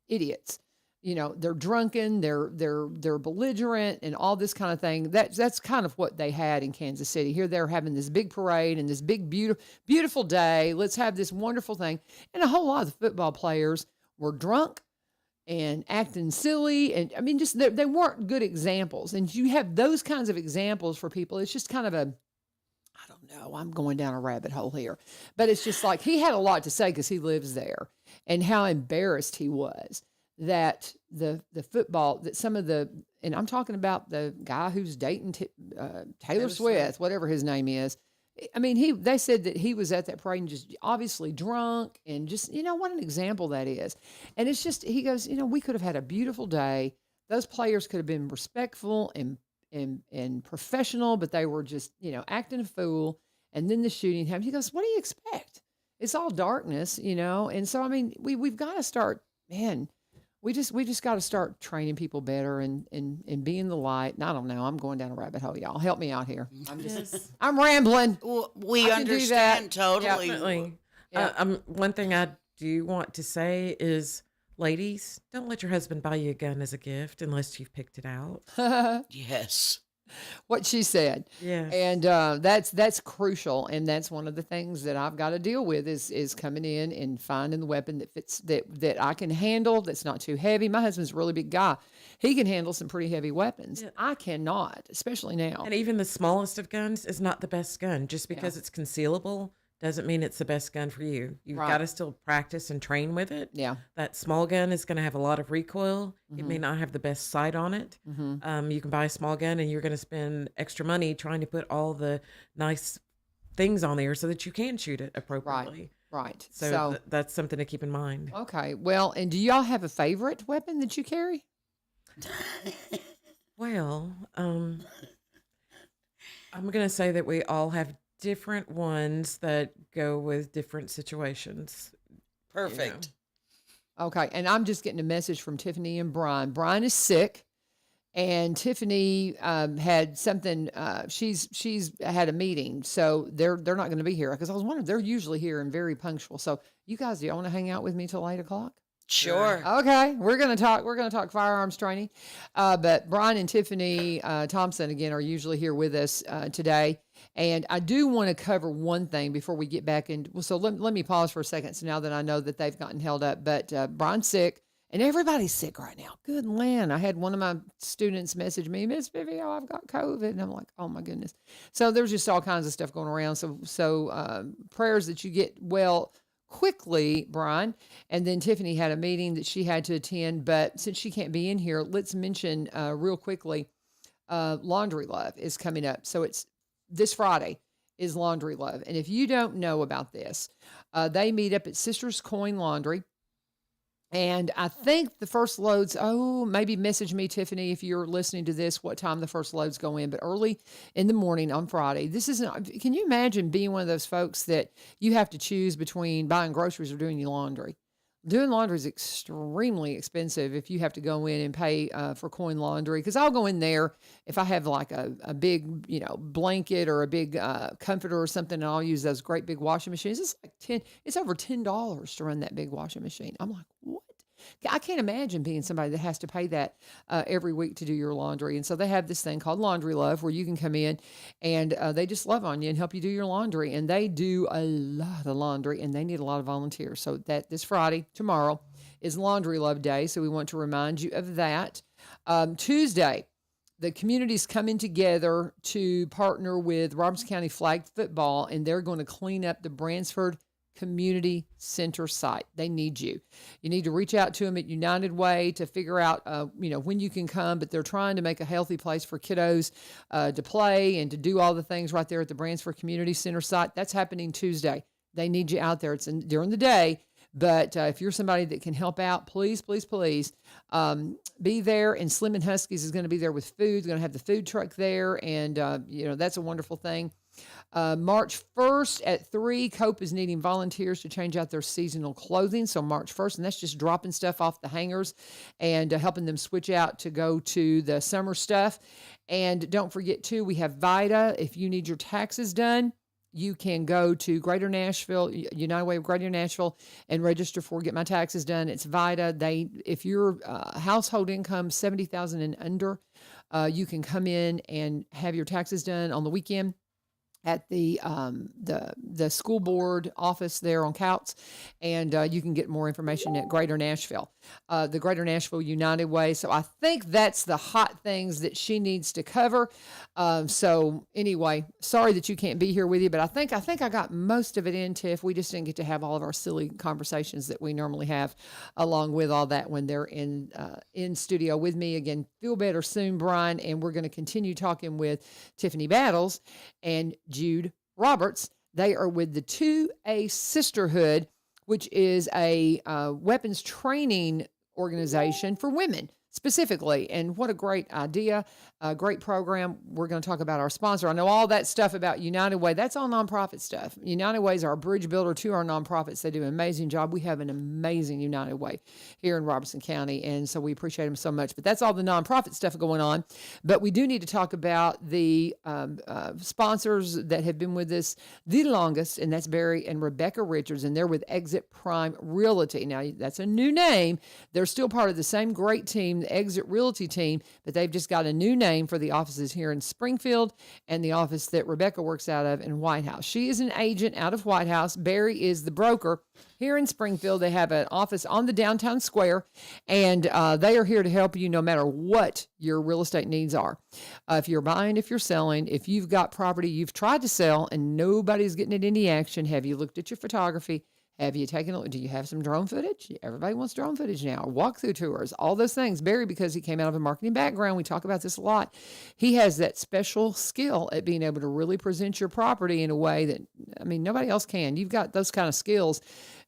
idiots. They're drunken, they're belligerent, and all this kind of thing. That's kind of what they had in Kansas City. Here they're having this big parade and this big beautiful day. Let's have this wonderful thing. And a whole lot of the football players were drunk and acting silly, and I mean, just they weren't good examples. And you have those kinds of examples for people. It's just kind of I don't know. I'm going down a rabbit hole here, but it's just like he had a lot to say because he lives there, and how embarrassed he was that the football, that some of the, and I'm talking about the guy who's dating Taylor Swift, whatever his name is. I mean, they said that he was at that parade and just obviously drunk, and just, what an example that is. And it's just, he goes, we could have had a beautiful day. Those players could have been respectful and professional, but they were just, acting a fool. And then the shooting happened. He goes, what do you expect? It's all darkness, And so, I mean, we've got to start, man, we just got to start training people better and being the light. And I don't know. I'm going down a rabbit hole, y'all. Help me out here. I'm rambling.
Well, we
I can do
understand
that.
totally.
Definitely.
Yeah.
One thing I do want to say is, ladies, don't let your husband buy you a gun as a gift unless you've picked it out.
Yes.
What she said.
Yes.
And that's crucial. And that's one of the things that I've got to deal with is coming in and finding the weapon that fits, that I can handle, that's not too heavy. My husband's a really big guy. He can handle some pretty heavy weapons.
Yeah.
I cannot, especially now.
And even the smallest of guns is not the best gun. Just because it's concealable doesn't mean it's the best gun for you. You've
Right.
got to still practice and train with it.
Yeah.
That small gun is going to have a lot of recoil. It may not have the best sight on it. You can buy a small gun and you're going to spend extra money trying to put all the nice things on there so that you can shoot it appropriately.
Right.
So, that's something to keep in mind.
Okay. Well, and do y'all have a favorite weapon that you carry?
Well, I'm going to say that we all have different ones that go with different situations.
Perfect.
Okay. And I'm just getting a message from Tiffany and Brian. Brian is sick, and Tiffany had something. She's had a meeting, so they're not going to be here, because I was wondering, they're usually here and very punctual. So you guys, do y'all want to hang out with me till 8:00?
Sure.
Okay, we're gonna talk firearms training, but Brian and Tiffany Thomson again are usually here with us today, and I do want to cover one thing before we get back in. Well, so let me pause for a second. So now that I know that they've gotten held up, but Brian's sick and everybody's sick right now. Good land! I had one of my students message me, Miss Vivio, I've got COVID, and I'm like, oh my goodness. So there's just all kinds of stuff going around. So prayers that you get well quickly, Brian. And then Tiffany had a meeting that she had to attend, but since she can't be in here, let's mention real quickly, Laundry Love is coming up. So it's this Friday is Laundry Love. And if you don't know about this, they meet up at Sisters Coin Laundry And I think the first loads, maybe message me, Tiffany, if you're listening to this, what time the first loads go in, but early in the morning on Friday. Can you imagine being one of those folks that you have to choose between buying groceries or doing your laundry? Doing laundry is extremely expensive if you have to go in and pay for coin laundry. Because I'll go in there if I have like a big, blanket or a big comforter or something, and I'll use those great big washing machines. It's over $10 to run that big washing machine. I'm like, what? I can't imagine being somebody that has to pay that every week to do your laundry. And so they have this thing called Laundry Love where you can come in and they just love on you and help you do your laundry. And they do a lot of laundry and they need a lot of volunteers. So that this Friday, tomorrow, is Laundry Love Day. So we want to remind you of that. Tuesday, the community's coming together to partner with Robertson County Flag Football, and they're going to clean up the Bransford Community Center site. They need you. You need to reach out to them at United Way to figure out, when you can come, but they're trying to make a healthy place for kiddos to play and to do all the things right there at the Bransford Community Center site. That's happening Tuesday. They need you out there. It's during the day, but if you're somebody that can help out, please, please, please be there. And Slim and Huskies is going to be there with food. Going to have the food truck there, and that's a wonderful thing. March 1st at 3, Cope is needing volunteers to change out their seasonal clothing. So March 1st, and that's just dropping stuff off the hangers and helping them switch out to go to the summer stuff. And don't forget, too, we have VITA. If you need your taxes done, you can go to Greater Nashville, United Way of Greater Nashville, and register for Get My Taxes Done. It's VITA. If your household income $70,000 and under, you can come in and have your taxes done on the weekend at the school board office there on Couts, and you can get more information at Greater Nashville, the Greater Nashville United Way. So I think that's the hot things that she needs to cover. So anyway, sorry that you can't be here with you, but I think I got most of it in, Tiff. We just didn't get to have all of our silly conversations that we normally have along with all that when they're in studio with me. Again, feel better soon, Brian, and we're going to continue talking with Tiffany Battles and Jude Roberts. They are with the 2A Sisterhood, which is a weapons training organization for women specifically. And what a great idea, a great program. We're going to talk about our sponsor. I know all that stuff about United Way. That's all nonprofit stuff. United Way is our bridge builder to our nonprofits. They do an amazing job. We have an amazing United Way here in Robertson County, and so we appreciate them so much. But that's all the nonprofit stuff going on. But we do need to talk about the sponsors that have been with us the longest, and that's Barry and Rebecca Richards, and they're with Exit Prime Realty. Now, that's a new name. They're still part of the same great team, the Exit Realty team, but they've just got a new name for the offices here in Springfield and the office that Rebecca works out of in White House. She is an agent out of White House. Barry is the broker here in Springfield. They have an office on the downtown square, and they are here to help you no matter what your real estate needs are. If you're buying, if you're selling, if you've got property you've tried to sell and nobody's getting it any action, have you looked at your photography? Have you do you have some drone footage? Everybody wants drone footage now. Walkthrough tours, all those things. Barry, because he came out of a marketing background, we talk about this a lot. He has that special skill at being able to really present your property in a way that, nobody else can. You've got those kind of skills.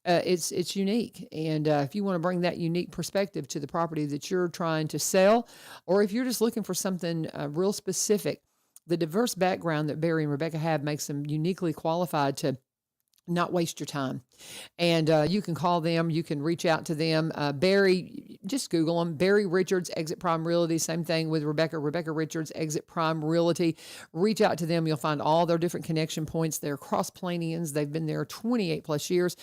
It's unique. And if you want to bring that unique perspective to the property that you're trying to sell, or if you're just looking for something real specific, the diverse background that Barry and Rebecca have makes them uniquely qualified to not waste your time. And you can call them, you can reach out to them. Barry, just Google them. Barry Richards, Exit Prime Realty. Same thing with Rebecca Richards, Exit Prime Realty. Reach out to them. You'll find all their different connection points. They're cross-Planians. They've been there 28 plus years.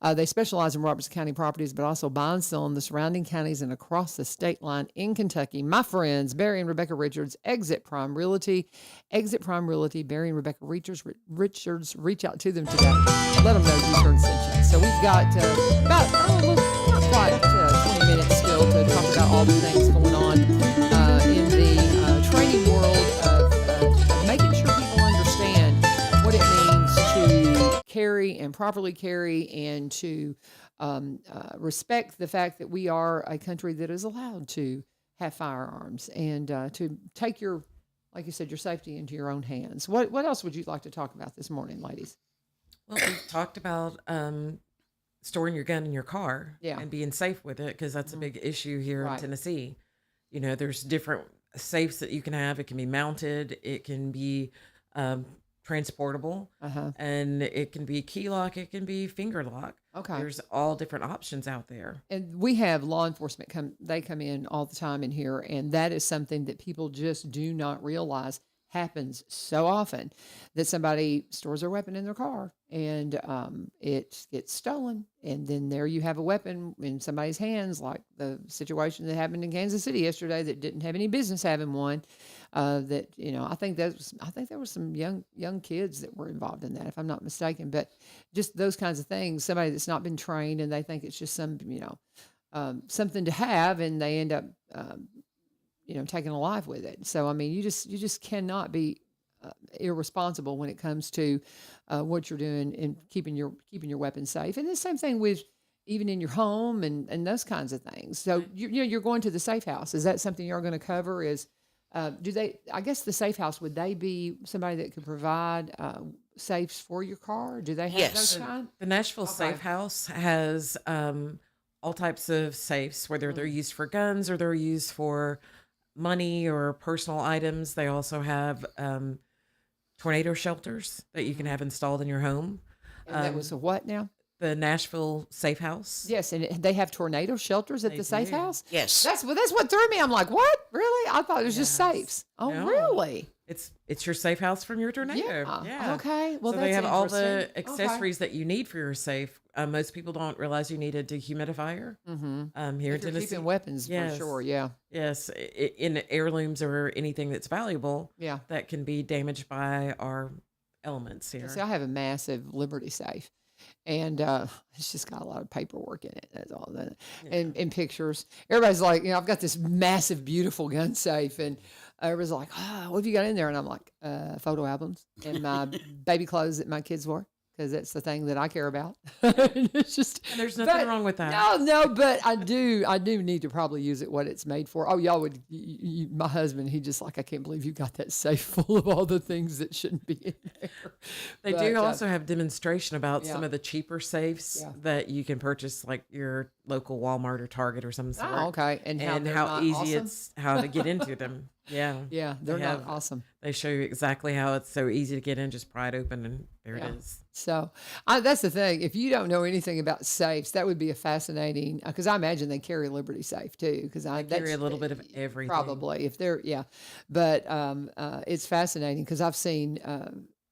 They specialize in Robertson County properties, but also buy and sell in the surrounding counties and across the state line in Kentucky. My friends, Barry and Rebecca Richards, Exit Prime Realty. Exit Prime Realty, Barry and Rebecca Richards. Reach out to them today. Let them know U-Turn sent you. So we've got not quite 20 minutes still to talk about all the things going on in the training world of making sure people understand what it means to carry and properly carry and to respect the fact that we are a country that is allowed to have firearms and to take your, like you said, your safety into your own hands. What else would you like to talk about this morning, ladies?
Well, we talked about storing your gun in your car
Yeah.
and being safe with it, because that's a big issue here
Right.
in Tennessee. You know, there's different safes that you can have. It can be mounted, it can be transportable, and it can be key lock, it can be finger lock.
Okay.
There's all different options out there.
And we have law enforcement they come in all the time in here, and that is something that people just do not realize happens so often, that somebody stores their weapon in their car and it gets stolen, and then there you have a weapon in somebody's hands, like the situation that happened in Kansas City yesterday that didn't have any business having one. That, you know, I think there was some young kids that were involved in that, if I'm not mistaken. But just those kinds of things, somebody that's not been trained and they think it's just some, you know, something to have, and they end up, you know, taking a life with it. So, I mean, you just cannot be irresponsible when it comes to what you're doing and keeping your weapon safe. And the same thing with even in your home and those kinds of things. So, you're going to the safe house. Is that something you're going to cover? Is I guess the safe house, would they be somebody that could provide safes for your car? Do they have
Yes.
those kind?
The Nashville Safe House has all types of safes, whether they're used for guns or they're used for money or personal items. They also have tornado shelters that you can have installed in your home.
And that was a what now?
The Nashville Safe House.
Yes, and they have tornado shelters at
They
the safe
do.
house?
Yes.
That's what threw me. I'm like, what? Really? I thought it was just safes. Oh,
No.
really?
It's your safe house from your tornado.
Yeah. Okay. Well,
so they
that's
have all the
interesting.
accessories that you need for your safe. Most people don't realize you need a dehumidifier. Here
If
in
you're
Tennessee,
keeping weapons,
Yes.
for sure. Yeah.
yes, in heirlooms or anything that's valuable,
Yeah.
that can be damaged by our elements here.
See, I have a massive Liberty safe, and it's just got a lot of paperwork in it. That's all. And pictures. Everybody's like, you know, I've got this massive, beautiful gun safe, and everybody's like, oh, what have you got in there? And I'm like, photo albums and my baby clothes that my kids wore, because that's the thing that I care about. It's just,
And there's nothing wrong with that.
No, but I do need to probably use it what it's made for. Oh, y'all would, my husband, he just like, I can't believe you got that safe full of all the things that shouldn't be in there.
They
But,
do also have demonstration about some
yeah.
of the cheaper safes
Yeah.
that you can purchase, like your local Walmart or Target or some sort.
Oh, okay. And how, they're
how
not
easy
awesome?
it's how to get into them. Yeah.
Yeah, they're
They
not
have-
awesome.
They show you exactly how it's so easy to get in. Just pry it open and there
Yeah.
it is.
So that's the thing. If you don't know anything about safes, that would be a fascinating, because I imagine they carry Liberty Safe too. Because I
Carry a little bit of everything.
probably if they're but it's fascinating because I've seen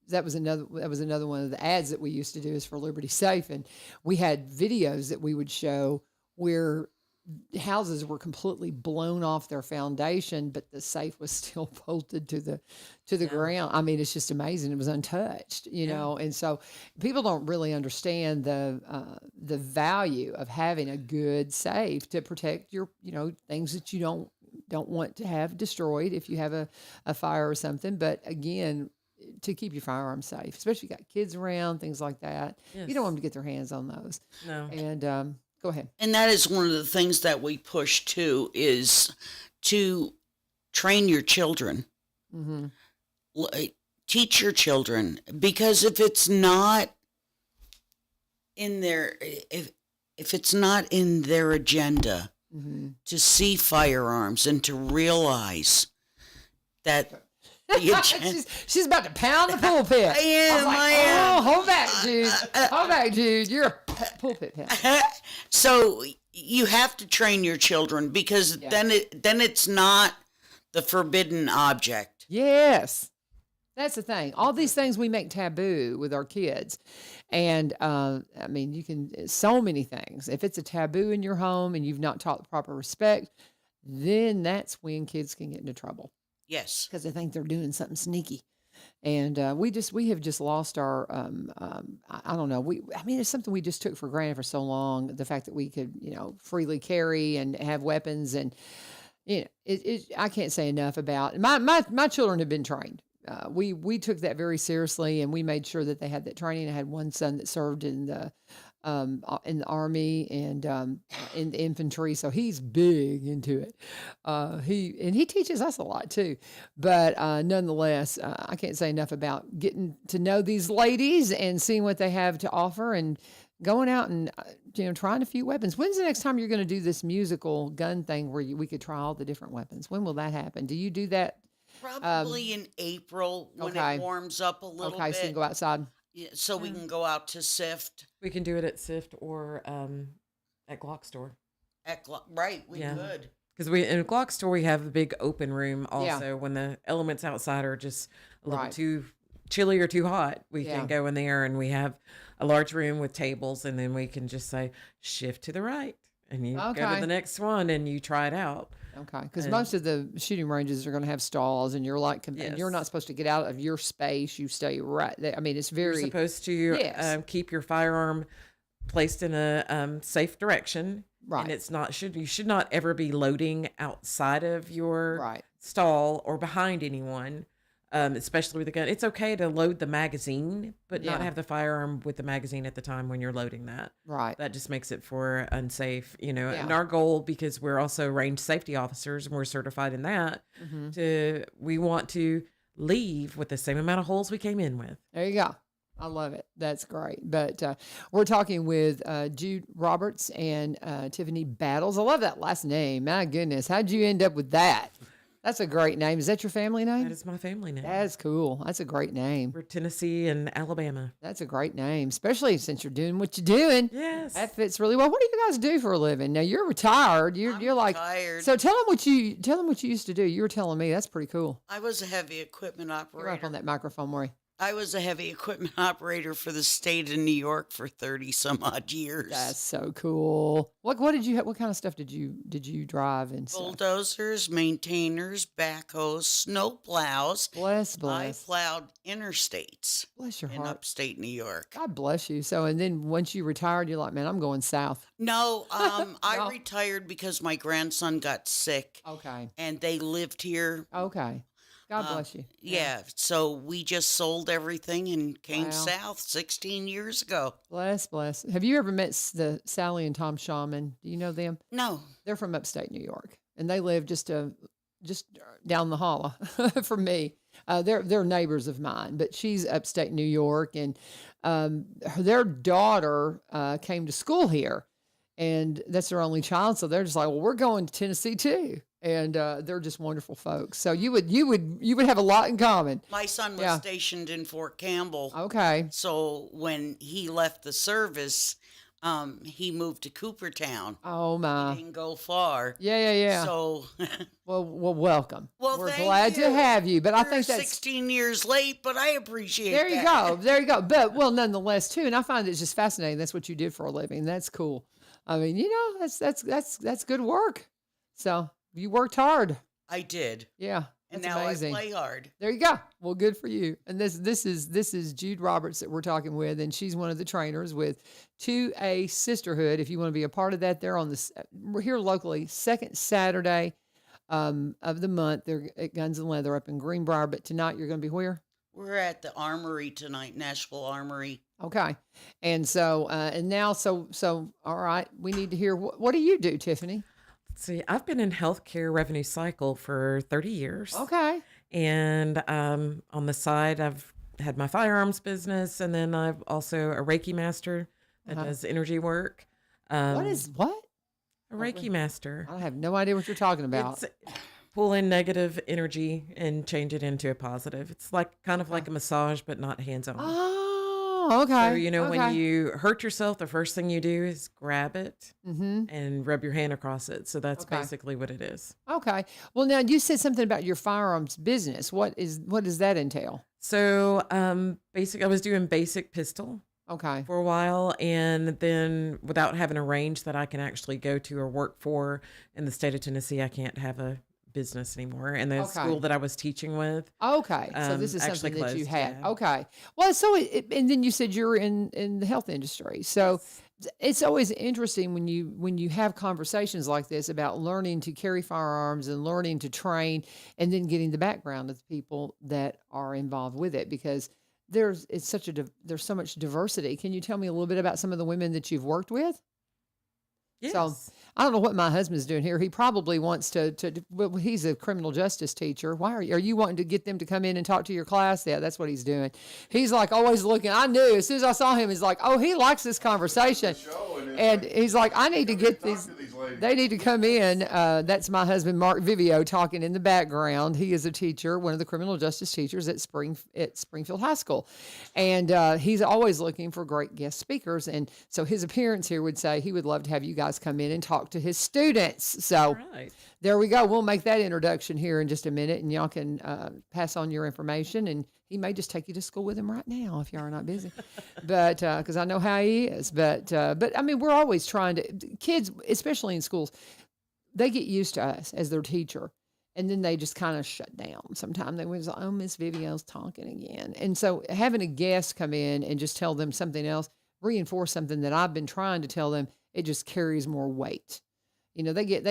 that was another one of the ads that we used to do is for Liberty Safe, and we had videos that we would show where houses were completely blown off their foundation, but the safe was still bolted to the ground. I mean, it's just amazing. It was untouched, you know. And so people don't really understand the value of having a good safe to protect your, you know, things that you don't want to have destroyed if you have a fire or something. But again, to keep your firearms safe, especially if you got kids around, things like that.
Yes.
You don't want them to get their hands on those.
No.
And go ahead.
And that is one of the things that we push too, is to train your children.
Mm-hmm.
Teach your children, because if it's not in their if it's not in their agenda
Mm-hmm.
to see firearms and to realize that the agenda,
She's about to pound the pulpit.
I am,
was
I am.
Oh, hold back, Jude. Hold back, Jude. You're a pulpit pound.
so you have to train your children, because then it's not the forbidden object.
Yes. That's the thing. All these things we make taboo with our kids. And I mean, you can, so many things. If it's a taboo in your home and you've not taught the proper respect, then that's when kids can get into trouble
Yes.
because they think they're doing something sneaky. And we have just lost our, I don't know. I mean, it's something we just took for granted for so long. The fact that we could, you know, freely carry and have weapons, and, you know, I can't say enough about my children have been trained. We took that very seriously, and we made sure that they had that training. I had one son that served in the army and in the infantry, so he's big into it. He teaches us a lot too. But nonetheless, I can't say enough about getting to know these ladies and seeing what they have to offer and going out and trying a few weapons. When's the next time you're going to do this musical gun thing where we could try all the different weapons? When will that happen? Do you do that?
Probably in April when
okay.
it warms up a little
Okay,
bit.
so you can go outside.
Yeah, so we can go out to SIFT.
We can do it at SIFT or at Glock store.
Right, we could.
Because in a Glock store, we have a big open room also. When the elements outside are just a little too chilly or too hot, we can go in there, and we have a large room with tables, and then we can just say, shift to the right. And you go to the next one, and you try it out.
Okay, because most of the shooting ranges are going to have stalls, and you're like, and you're not supposed to get out of your space. You stay right there. I mean, it's very...
You're supposed to keep your firearm placed in a safe direction. Right. And it's not you should not ever be loading outside of your stall or behind anyone, especially with a gun. It's okay to load the magazine, but not have the firearm with the magazine at the time when you're loading that. Right. That just makes it for unsafe, And our goal, because we're also range safety officers and we're certified in that, we want to leave with the same amount of holes we came in with.
There you go. I love it. That's great. But we're talking with Jude Roberts and Tiffany Battles. I love that last name. My goodness. How'd you end up with that? That's a great name. Is that your family name?
That is my family name.
That's cool. That's a great name.
We're Tennessee and Alabama.
That's a great name, especially since you're doing what you're doing.
Yes.
That fits really well. What do you guys do for a living? Now you're retired. You're like
retired.
So tell them what you used to do. You were telling me. That's pretty cool.
I was a heavy equipment operator.
You're up on that microphone, Maury.
I was a heavy equipment operator for the state of New York for 30 some odd years.
That's so cool. What kind of stuff did you drive and stuff?
Bulldozers, maintainers, backhoes, snow plows.
Bless.
I plowed interstates.
Bless your
in
heart.
upstate New York.
God bless you. So, and then once you retired, you're like, man, I'm going south.
No, I retired because my grandson got sick.
Okay.
And they lived here.
Okay. God bless you.
Yeah. So we just sold everything and came south 16 years ago.
Bless. Have you ever met the Sally and Tom Shaman? Do you know them?
No.
They're from upstate New York, and they live just down the hall from me. They're neighbors of mine, but she's upstate New York, and their daughter came to school here, and that's their only child. So they're just like, well, we're going to Tennessee too. And they're just wonderful folks. So you would have a lot in common.
My son was stationed in Fort Campbell.
Okay.
So when he left the service, he moved to Coopertown.
Oh my!
He didn't go far.
Yeah.
So,
well, welcome.
Well,
we're glad to have you. But
You're
I think that's
16 years late, but I appreciate.
There you go. There you go. But nonetheless, too, and I find it's just fascinating. That's what you did for a living. That's cool. I mean, that's good work. So. You worked hard.
I did.
Yeah.
And
that's
now
amazing.
I play hard.
There you go. Well, good for you. And this is Jude Roberts that we're talking with, and she's one of the trainers with 2A Sisterhood. If you want to be a part of that, we're here locally, second Saturday of the month. They're at Guns and Leather up in Greenbrier. But tonight you're going to be where?
We're at the Armory tonight, Nashville Armory.
Okay. And so all right, we need to hear what do you do, Tiffany?
See, I've been in healthcare revenue cycle for 30 years.
Okay.
And on the side, I've had my firearms business, and then I've also a Reiki master that does energy work.
What is what?
A Reiki master.
I have no idea what you're talking about.
It's pull in negative energy and change it into a positive. It's kind of like a massage, but not hands-on.
Oh, okay.
So, when you hurt yourself, the first thing you do is grab it and rub your hand across it. So that's basically what it is.
Okay. Well, now you said something about your firearms business. What does that entail?
So, I was doing basic pistol.
Okay.
For a while, and then without having a range that I can actually go to or work for in the state of Tennessee, I can't have a business anymore. And the school that I was teaching with.
Okay. So this is something that you had.
Yeah.
Okay. Well, so and then you said you're in the health industry. So it's always interesting when you have conversations like this about learning to carry firearms and learning to train and then getting the background of the people that are involved with it, because there's so much diversity. Can you tell me a little bit about some of the women that you've worked with? So
Yes.
I don't know what my husband's doing here. He probably wants to well, he's a criminal justice teacher. Why are you wanting to get them to come in and talk to your class? Yeah, that's what he's doing. He's like always looking. I knew as soon as I saw him, he's like, oh, he likes this conversation. And he's like, I need to get these. They need to come in. That's my husband, Mark Vivio, talking in the background. He is a teacher, one of the criminal justice teachers at Springfield High School. And he's always looking for great guest speakers. And so his appearance here would say he would love to have you guys come in and talk to his students. So
Right.
there we go. We'll make that introduction here in just a minute, and y'all can pass on your information. And he may just take you to school with him right now if y'all are not busy. But because I know how he is. But I mean, we're always trying to kids, especially in schools, they get used to us as their teacher. And then they just kind of shut down. Sometimes they was like, oh, Miss Vivio's talking again. And so having a guest come in and just tell them something else, reinforce something that I've been trying to tell them, it just carries more weight. You know, they get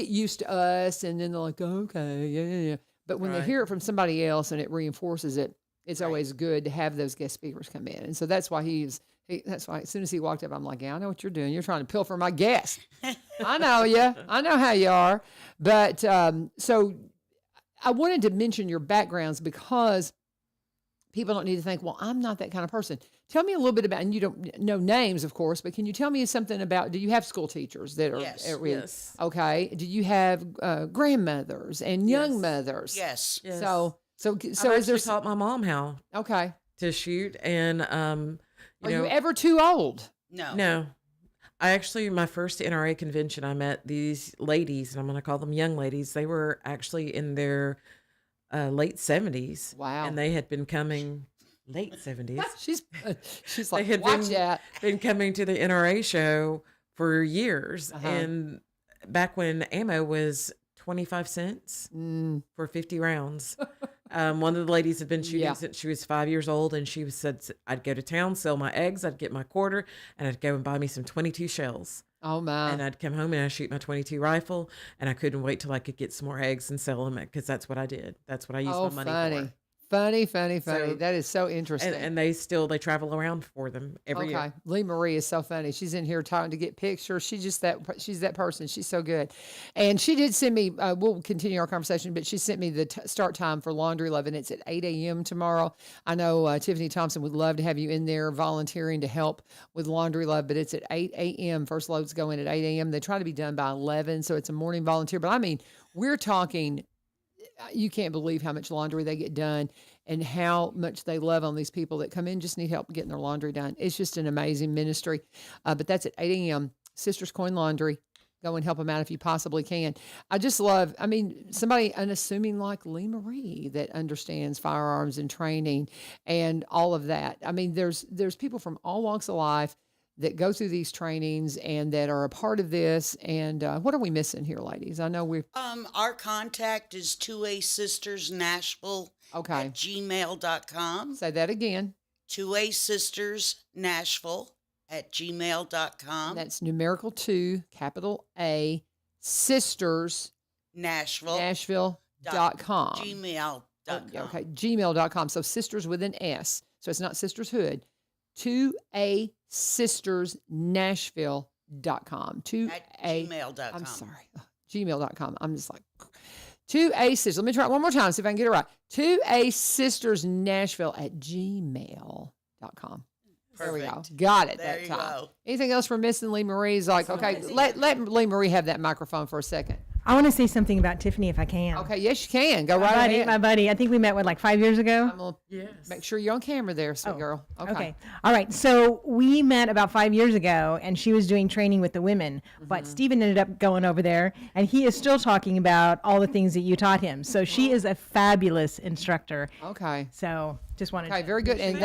used to us, and then they're like, okay, yeah. But when they
Right.
hear it from somebody else and it reinforces it, it's always good to have those guest speakers come in. And so that's why that's why as soon as he walked up, I'm like, yeah, I know what you're doing. You're trying to pilfer my guest. I know you. I know how you are. But so I wanted to mention your backgrounds because people don't need to think, well, I'm not that kind of person. Tell me a little bit about, and you don't know names, of course, but can you tell me something about, do you have school teachers that are
Yes.
Yes.
Okay. Do you have grandmothers and young
Yes.
mothers?
Yes.
Yes.
So
I've
is there,
actually taught my mom how
okay.
to shoot, and
Are you ever too old?
No.
no. I actually, my first NRA convention, I met these ladies, and I'm going to call them young ladies. They were actually in their late 70s.
Wow.
And they had been coming late 70s.
She's
They
like,
had
watch that.
been coming to the NRA show for years.
Uh-huh.
And back when ammo was 25 cents
Mm,
for 50 rounds. One of the ladies had been shooting
Yeah.
since she was 5 years old, and she said, I'd go to town, sell my eggs, I'd get my quarter, and I'd go and buy me some 22 shells.
oh my.
And I'd come home and I'd shoot my 22 rifle, and I couldn't wait till I could get some more eggs and sell them, because that's what I did. That's what I used
Oh,
my money
funny.
for.
Funny.
So-
That is so interesting.
And they travel around for them every
Okay.
year.
Lee Marie is so funny. She's in here talking to get pictures. She's that person. She's so good. And she did send me, we'll continue our conversation, but she sent me the start time for Laundry Love, and it's at 8 a.m. tomorrow. I know Tiffany Thomson would love to have you in there volunteering to help with Laundry Love, but it's at 8 a.m. First loads go in at 8 a.m. They try to be done by 11, so it's a morning volunteer. But I mean, we're talking, you can't believe how much laundry they get done and how much they love on these people that come in, just need help getting their laundry done. It's just an amazing ministry. But that's at 8 a.m. Sisters Coin Laundry. Go and help them out if you possibly can. I just love, somebody unassuming like Lee Marie that understands firearms and training and all of that. I mean, there's people from all walks of life that go through these trainings and that are a part of this. And what are we missing here, ladies? I know we're
Our contact is 2A Sisters Nashville
okay.
at gmail.com.
Say that again.
2A Sisters Nashville at gmail.com.
That's numerical 2, capital A, Sisters,
Nashville.
Nashville.com.
Gmail.com.
Okay, gmail.com. So sisters with an S. So it's not sistershood. 2A Sisters Nashville.com. 2A.
At gmail.com.
I'm sorry. Gmail.com. I'm just like 2A Sisters. Let me try it one more time, see if I can get it right. 2A Sisters Nashville at gmail.com. There we go.
Perfect.
Got it
There
that
you
time.
go.
Anything else we're missing? Lee Marie's like, okay, let Lee Marie have that microphone for a second.
I want to say something about Tiffany if I can.
Okay, yes, you can. Go
My
right
buddy,
ahead.
my buddy. I think we met, like 5 years ago?
I'm going to
Yes.
make sure you're on camera there, sweet girl.
Okay. All right. So we met about 5 years ago, and she was doing training with the women. But Stephen ended up going over there, and he is still talking about all the things that you taught him. So she is a fabulous instructor.
Okay.
So just wanted
Okay,
to.
very good. And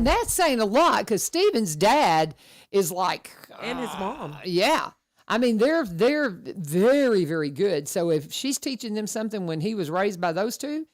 that's saying a lot because Stephen's dad is like,
And his mom.
yeah. I mean, they're very, very good. So if she's teaching them something when he was raised by those two,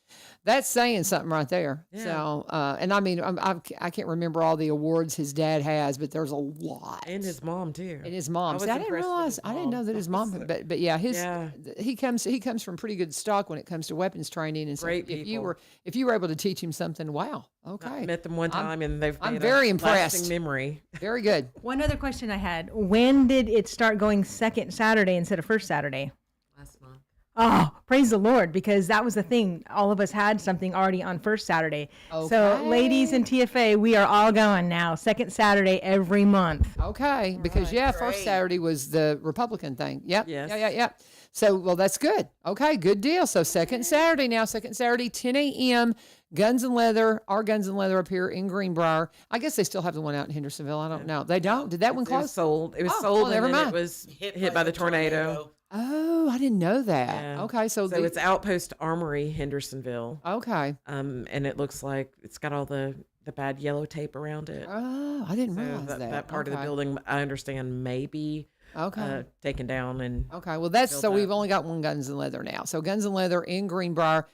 that's saying something right there.
Yeah.
So, and I mean, I can't remember all the awards his dad has, but there's a lot.
And his mom too.
And his mom.
I was
See, I didn't
impressed with
realize.
his
I didn't know
mom.
that his mom. But yeah,
Yeah.
he comes from pretty good stock when it comes to weapons training. And so
Great
if
people.
you were able to teach him something, wow.
I
Okay.
met them one time, and they've
I'm
made
very
a
impressed.
lasting memory.
Very good.
One other question I had: when did it start going second Saturday instead of first Saturday?
Last month.
Oh, praise the Lord, because that was the thing. All of us had something already on first Saturday. So,
Okay.
ladies in TFA, we are all going now. Second Saturday every month.
Okay, because first
great.
Saturday was the Republican thing. Yep.
Yes.
Yeah. So, well, that's good. Okay, good deal. So, second Saturday now, 10 a.m. Guns and Leather, our Guns and Leather up here in Greenbrier. I guess they still have the one out in Hendersonville. I don't know. They don't. Did that one
It was
close?
sold. It was
Oh,
sold,
well, never
and then
mind.
it was hit by the tornado.
Oh, I didn't know that.
Yeah.
Okay, so
It's Outpost Armory, Hendersonville.
okay.
And it looks like it's got all the bad yellow tape around it.
Oh, I didn't
So
realize
that part of the
Okay.
building, I understand, may be
Okay.
taken down. And
Okay, well, that's
built
so we've
up.
only got one Guns and Leather now. So Guns and Leather in Greenbrier,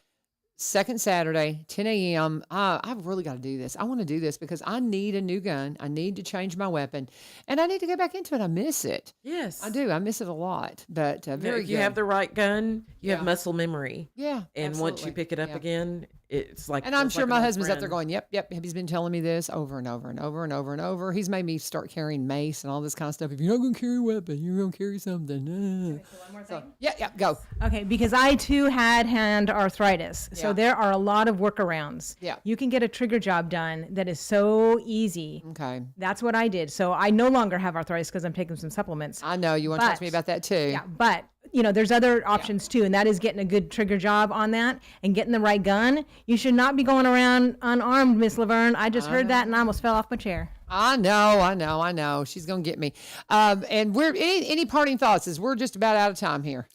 second Saturday, 10 a.m. I've really got to do this. I want to do this because I need a new gun. I need to change my weapon, and I need to go back into it. I miss it.
yes,
I do. I miss it a lot, but very
If you
good.
have the right gun, you
Yeah.
have muscle memory.
yeah,
And once you
absolutely.
pick it up
Yeah.
again, it's like.
And I'm
feels
sure
like
my
an old
husband's up there
friend.
going, yep. He's been telling me this over and over and over and over and over. He's made me start carrying mace and all this kind of stuff. If you're not going to carry a weapon, you're going to carry something. Yeah, go.
Okay, because I too had hand arthritis. So
Yeah.
there are a lot of workarounds.
Yeah.
You can get a trigger job done that is so easy.
Okay.
That's what I did. So I no longer have arthritis because I'm taking some supplements.
I know. You want to talk to me
But-
about that too.
Yeah, but there's other options too, and that is getting a good trigger job on that and getting the right gun. You should not be going around unarmed, Miss LaVern. I just heard that and I almost fell off my chair.
I know. She's gonna get me. And we're any parting thoughts? As we're just about out of time here.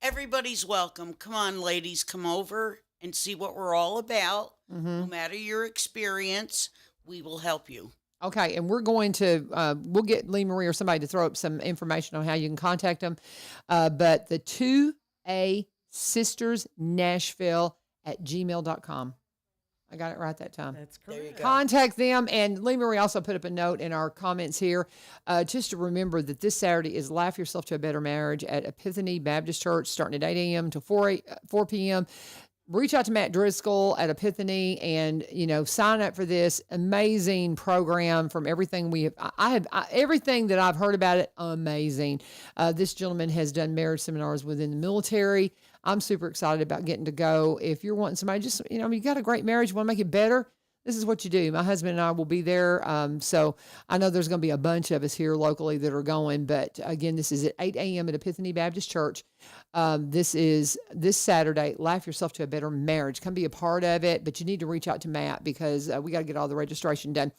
Everybody's welcome. Come on, ladies, come over and see what we're all about. No matter your experience, we will help you.
Okay, and we're going to we'll get Lee Marie or somebody to throw up some information on how you can contact them. But the 2A Sisters Nashville at gmail.com. I got it right that time.
That's
There you
correct.
go.
Contact them. And Lee Marie also put up a note in our comments here just to remember that this Saturday is Laugh Yourself to a Better Marriage at Epiphany Baptist Church starting at 8 a.m. to 4 p.m. Reach out to Matt Driscoll at Epiphany and, sign up for this amazing program from everything we have. Everything that I've heard about it, amazing. This gentleman has done marriage seminars within the military. I'm super excited about getting to go. If you're wanting somebody, just, you got a great marriage, want to make it better, this is what you do. My husband and I will be there. So I know there's going to be a bunch of us here locally that are going. But again, this is at 8 a.m. at Epiphany Baptist Church. This is this Saturday. Laugh Yourself to a Better Marriage. Come be a part of it. But you need to reach out to Matt because we got to get all the registration done.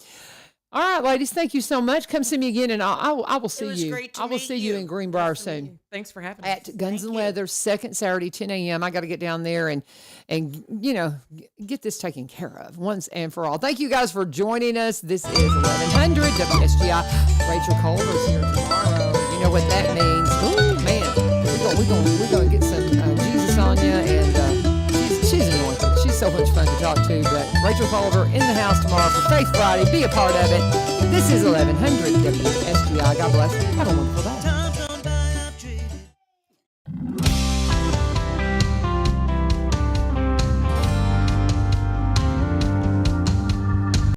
All right, ladies, thank you so much. Come see me again, and I will see
was
you.
great to
I will
meet
see you
you.
in Greenbrier soon.
Thanks for having us.
At Guns and
you.
Leather, second Saturday, 10 a.m. I got to get down there and get this taken care of once and for all. Thank you guys for joining us. This is 1100 WSGI. Rachel Culver's here tomorrow. You know what that means. Oh man, we're gonna get some Jesus on you, and she's anointed. She's so much fun to talk to. But Rachel Culver in the house tomorrow for Faith Friday. Be a part of it. This is 1100 WSGI. God bless. Have a wonderful day.